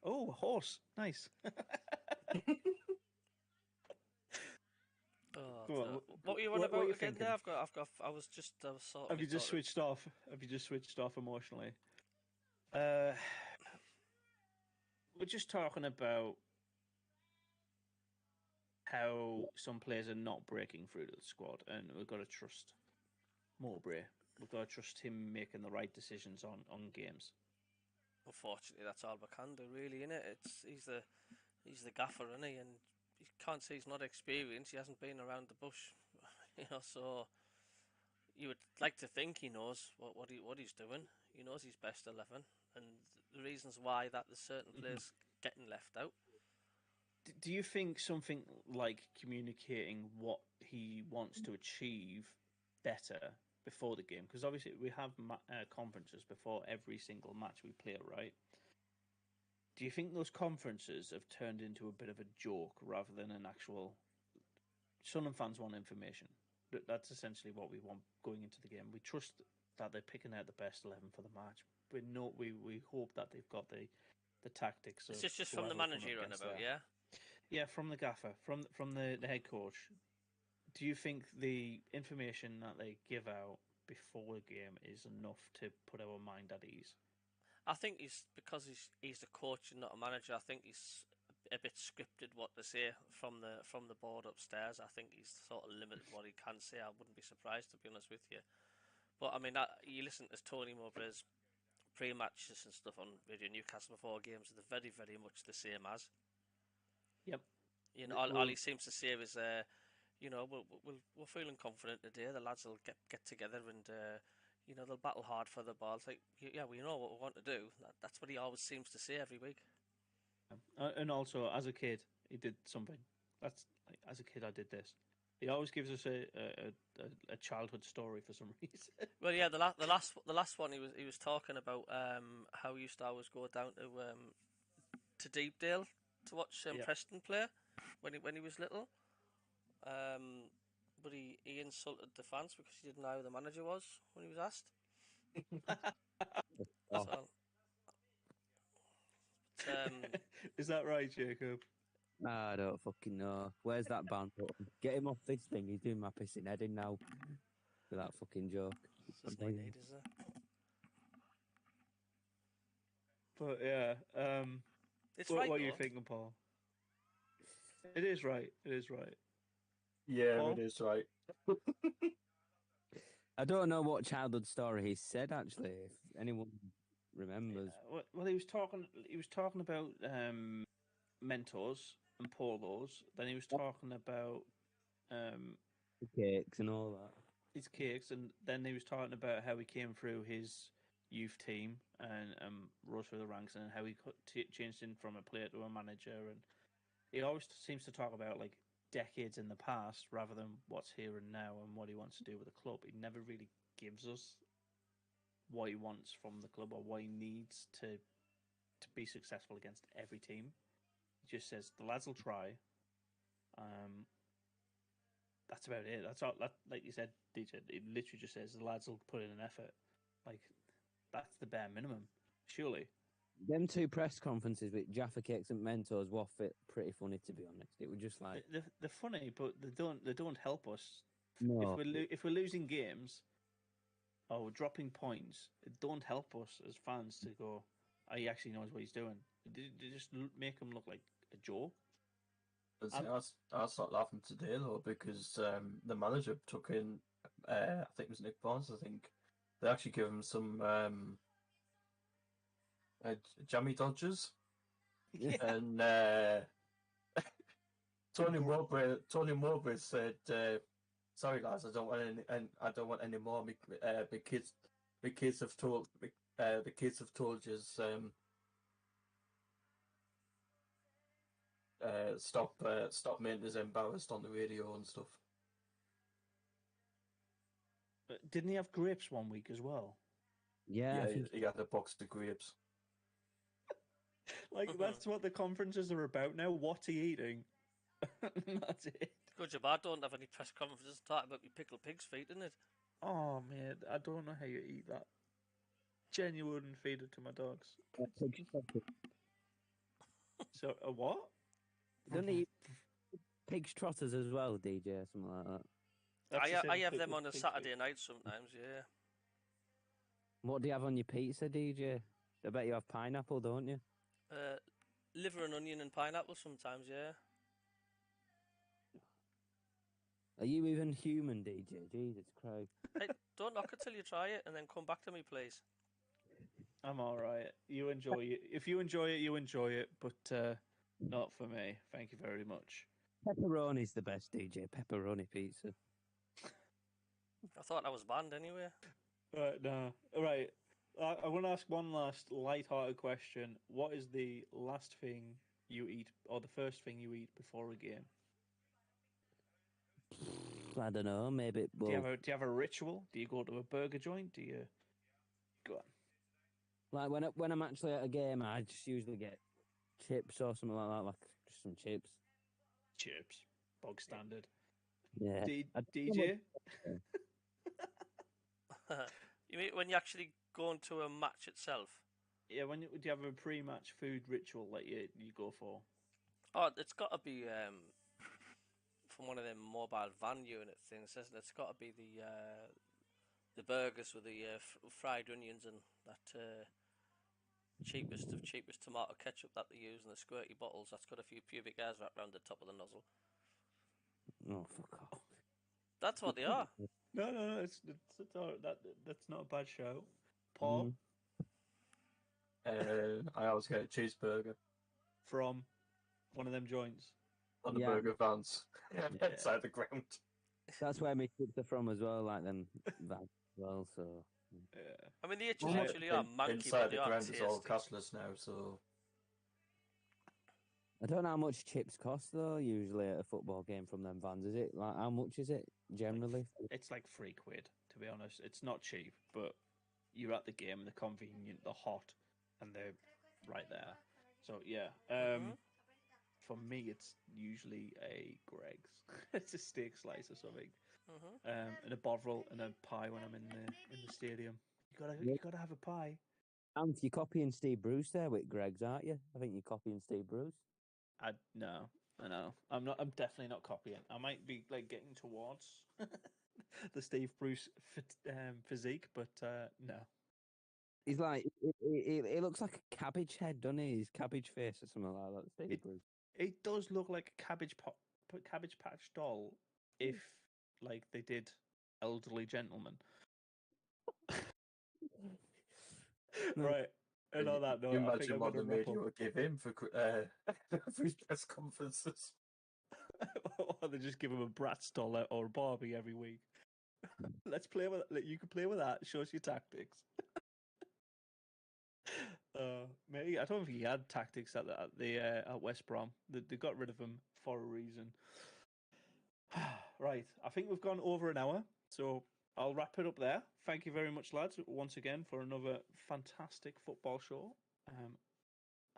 Oh, a horse, nice. What were you on what about are you again? thinking? There, I was sort of. Have you just switched off? Have you just switched off emotionally? We're just talking about how some players are not breaking through to the squad, and we've got to trust Mowbray. We've got to trust him making the right decisions on games. Unfortunately, that's all we can do, really, innit? He's the gaffer, isn't he? And you can't say he's not experienced. He hasn't been around the bush, So you would like to think he knows what he's doing. He knows his best 11, and the reasons why that there's certain players getting left out. Do you think something like communicating what he wants to achieve better before the game? Because obviously we have conferences before every single match we play, right? Do you think those conferences have turned into a bit of a joke rather than an actual... Sunderland fans want information. That's essentially what we want going into the game. We trust that they're picking out the best 11 for the match. We hope that they've got the tactics. Is this just from the manager you're on about, yeah? Yeah, from the gaffer, from the head coach. Do you think the information that they give out before the game is enough to put our mind at ease? I think because he's the coach and not a manager. I think he's a bit scripted what to say from the board upstairs. I think he's sort of limited what he can say. I wouldn't be surprised, to be honest with you. But I mean, you listen to Tony Mowbray's pre-matches and stuff on Radio Newcastle before games. They're very, very much the same as. Yep. You know, all he seems to say is, we're feeling confident today. The lads will get together and, they'll battle hard for the ball. It's like, yeah, we know what we want to do. That's what he always seems to say every week. And also, as a kid, he did something. That's like, as a kid, I did this. He always gives us a childhood story for some reason. Well, yeah, the last one he was talking about how he used to always go down to Deepdale to watch Preston play when he was little. But he insulted the fans because he didn't know who the manager was when he was asked. So, is that right, Jacob? I don't fucking know. Where's that band? Get him off this thing. He's doing my pissing head in now with that fucking joke. There's no need, is there? But yeah, it's what, right. What are you thinking, Paul? It is right. It is right. Yeah, Paul? it is right. I don't know what childhood story he said actually. If anyone remembers. Well, he was talking about mentors and polos. Then he was talking about cakes and all that. His cakes, and then he was talking about how he came through his youth team and rose through the ranks, and how he changed in from a player to a manager. And he always seems to talk about like decades in the past rather than what's here and now and what he wants to do with the club. He never really gives us what he wants from the club or what he needs to be successful against every team. He just says the lads will try. That's about it. That's all. Like you said, DJ. It literally just says the lads will put in an effort. Like that's the bare minimum, surely. Them two press conferences with Jaffa Cakes and Mentors were pretty funny, to be honest. It was just like they're funny, but they don't help us. No. If we're losing games or we're dropping points, it don't help us as fans to go. Oh, he actually knows what he's doing. They just make him look like a joke. I started laughing today though because the manager took in, I think it was Nick Barnes. I think they actually gave him some jammy dodgers, Yeah. and Tony Mowbray said, "Sorry guys, I don't want any more big kids the kids have told you stop making us embarrassed on the radio and stuff. Didn't he have grapes one week as well? Yeah, Yeah, I think he had a box of grapes. Like, that's what the conferences are about now. What's he eating? That's it. Good job. I don't have any press conferences talking about me pickled pig's feet, isn't it? Oh, man, I don't know how you eat that. Genuine wouldn't feed it to my dogs. So, a what? don't he eat pig's trotters as well, DJ, or something like that? That's the same I have pig them with on a pig Saturday feet. night sometimes, yeah. What do you have on your pizza, DJ? I bet you have pineapple, don't you? Liver and onion and pineapple sometimes, yeah. Are you even human, DJ? Jesus Christ. Hey, don't knock it till you try it and then come back to me, please. I'm all right. You enjoy it. If you enjoy it, you enjoy it, but not for me. Thank you very much. Pepperoni's the best, DJ. Pepperoni pizza. I thought I was banned anyway. No. All right. I want to ask one last light-hearted question. What is the last thing you eat, or the first thing you eat before a game? I don't know. Maybe. Do you Well, have a ritual? Do you go to a burger joint? Do you go on? like when I'm actually at a game, I just usually get chips or something like that, like just some chips. Chips, bog standard. Yeah. DJ. You mean when you actually go into a match itself? Yeah, do you have a pre-match food ritual that you go for? Oh, it's got to be from one of them mobile van unit things, isn't it? It's got to be the burgers with the fried onions and that cheapest of cheapest tomato ketchup that they use in the squirty bottles. That's got a few pubic hairs wrapped around the top of the nozzle. Oh, fuck off. That's what they are. No, it's all right. That's not a bad show. Paul I always get a cheeseburger from one of them joints. on the Yeah. burger vans outside the ground. That's where my chips are from as well, like them that as well. So Yeah. I mean, they literally are manky, Inside but the they are ground tasty. is all cashless now, so I don't know how much chips cost though. Usually at a football game from them vans, is it like how much is it generally? It's like £3, to be honest. It's not cheap, but you're at the game, they're convenient, they're hot, and they're right there. So yeah, for me, it's usually a Greg's. It's a steak slice or something, and a bovril and a pie when I'm in the stadium. You gotta have a pie. And you're copying Steve Bruce there with Greg's, aren't you? I think you're copying Steve Bruce. I know. I'm not. I'm definitely not copying. I might be like getting towards the Steve Bruce physique, but no. He's like, he looks like a cabbage head, doesn't he? His cabbage face or something like that. Steve Bruce. It does look like a cabbage patch doll if like they did elderly gentlemen. Right. And on that note, you I think imagine I'm what going the to wrap media up. would give him for his press conferences. Or they just give him a Bratz doll or a Barbie every week. Let's play with it. You can play with that. Show us your tactics. Maybe I don't think he had tactics at West Brom. They got rid of him for a reason. Right, I think we've gone over an hour, so I'll wrap it up there. Thank you very much, lads, once again for another fantastic football show.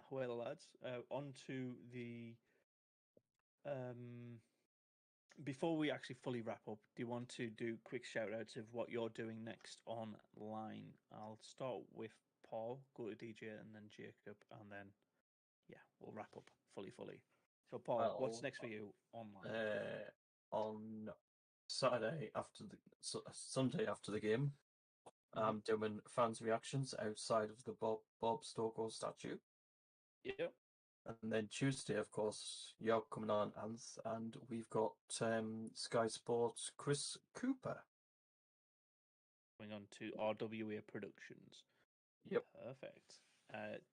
Well, lads, on to the. Before we actually fully wrap up, do you want to do quick shout outs of what you're doing next online? I'll start with Paul, go to DJ, and then Jacob, and then we'll wrap up fully. So, Paul, what's next for you online? On Sunday after the game, I'm doing fans' reactions outside of the Bob Stokoe statue. Yep. And then Tuesday, of course, you're coming on, Hans, and we've got Sky Sports' Chris Cooper. Going on to RWA Productions. Yep. Perfect.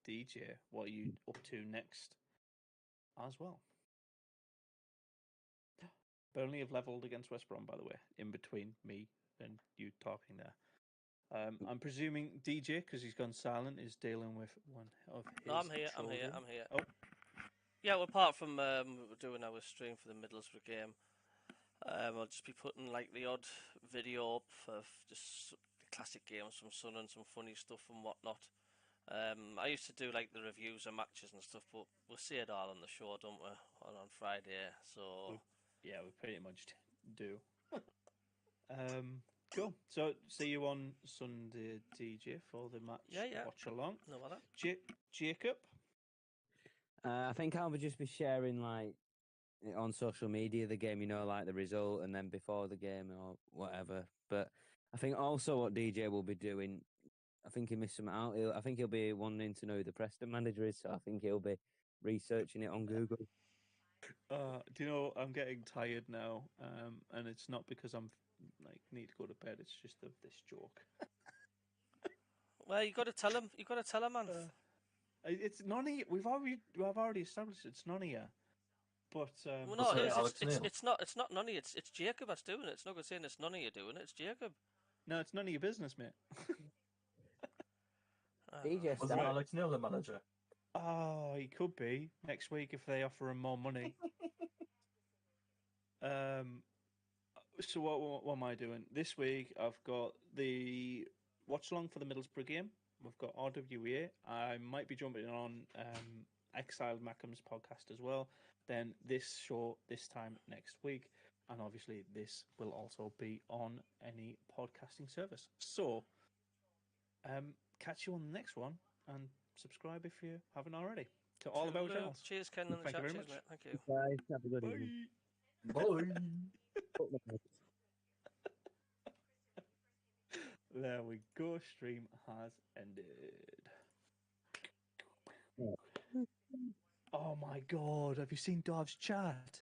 DJ, what are you up to next as well? Burnley have levelled against West Brom, by the way, in between me and you talking there. I'm presuming DJ, because he's gone silent, is dealing with one of his No, I'm here. children. I'm here. Oh, Yeah, well, apart from we're doing our stream for the Middlesbrough game, I'll just be putting like the odd video up of just the classic games from Sun and some funny stuff and whatnot. I used to do like the reviews of matches and stuff, but we'll see it all on the show, don't we? On Friday, so yeah, we pretty much do. Cool. So see you on Sunday, DJ, for the match Yeah. watch along. No matter. Jacob. I think I'll just be sharing like on social media the game, like the result, and then before the game or whatever. But I think also what DJ will be doing, I think he missed some out. I think he'll be wanting to know who the Preston manager is, so I think he'll be researching it on Google. Do you know, I'm getting tired now, and it's not because I'm like need to go to bed. It's just of this joke. Well, you got to tell him. You got to tell him, man. It's none of you. We've already established it's none of you. But well, no, it's not. It's not none of you. It's Jacob that's doing it. It's not good saying it's none of you doing it. It's Jacob. No, it's none of your business, mate. DJ Wasn't Alex Neil the manager? Oh, he could be next week if they offer him more money. So what am I doing this week? I've got the watch along for the Middlesbrough game. We've got RWA. I might be jumping on Exiled Mackham's podcast as well. Then this show this time next week, and obviously this will also be on any podcasting service. So, catch you on the next one, and subscribe if you haven't already to All About Gels. Cheers, Ken, in the Thank chat. you very Cheers, much. mate. Thank you. Guys, have a good Bye. evening. Bye. There we go. Stream has ended. Oh my god, have you seen Dov's chat?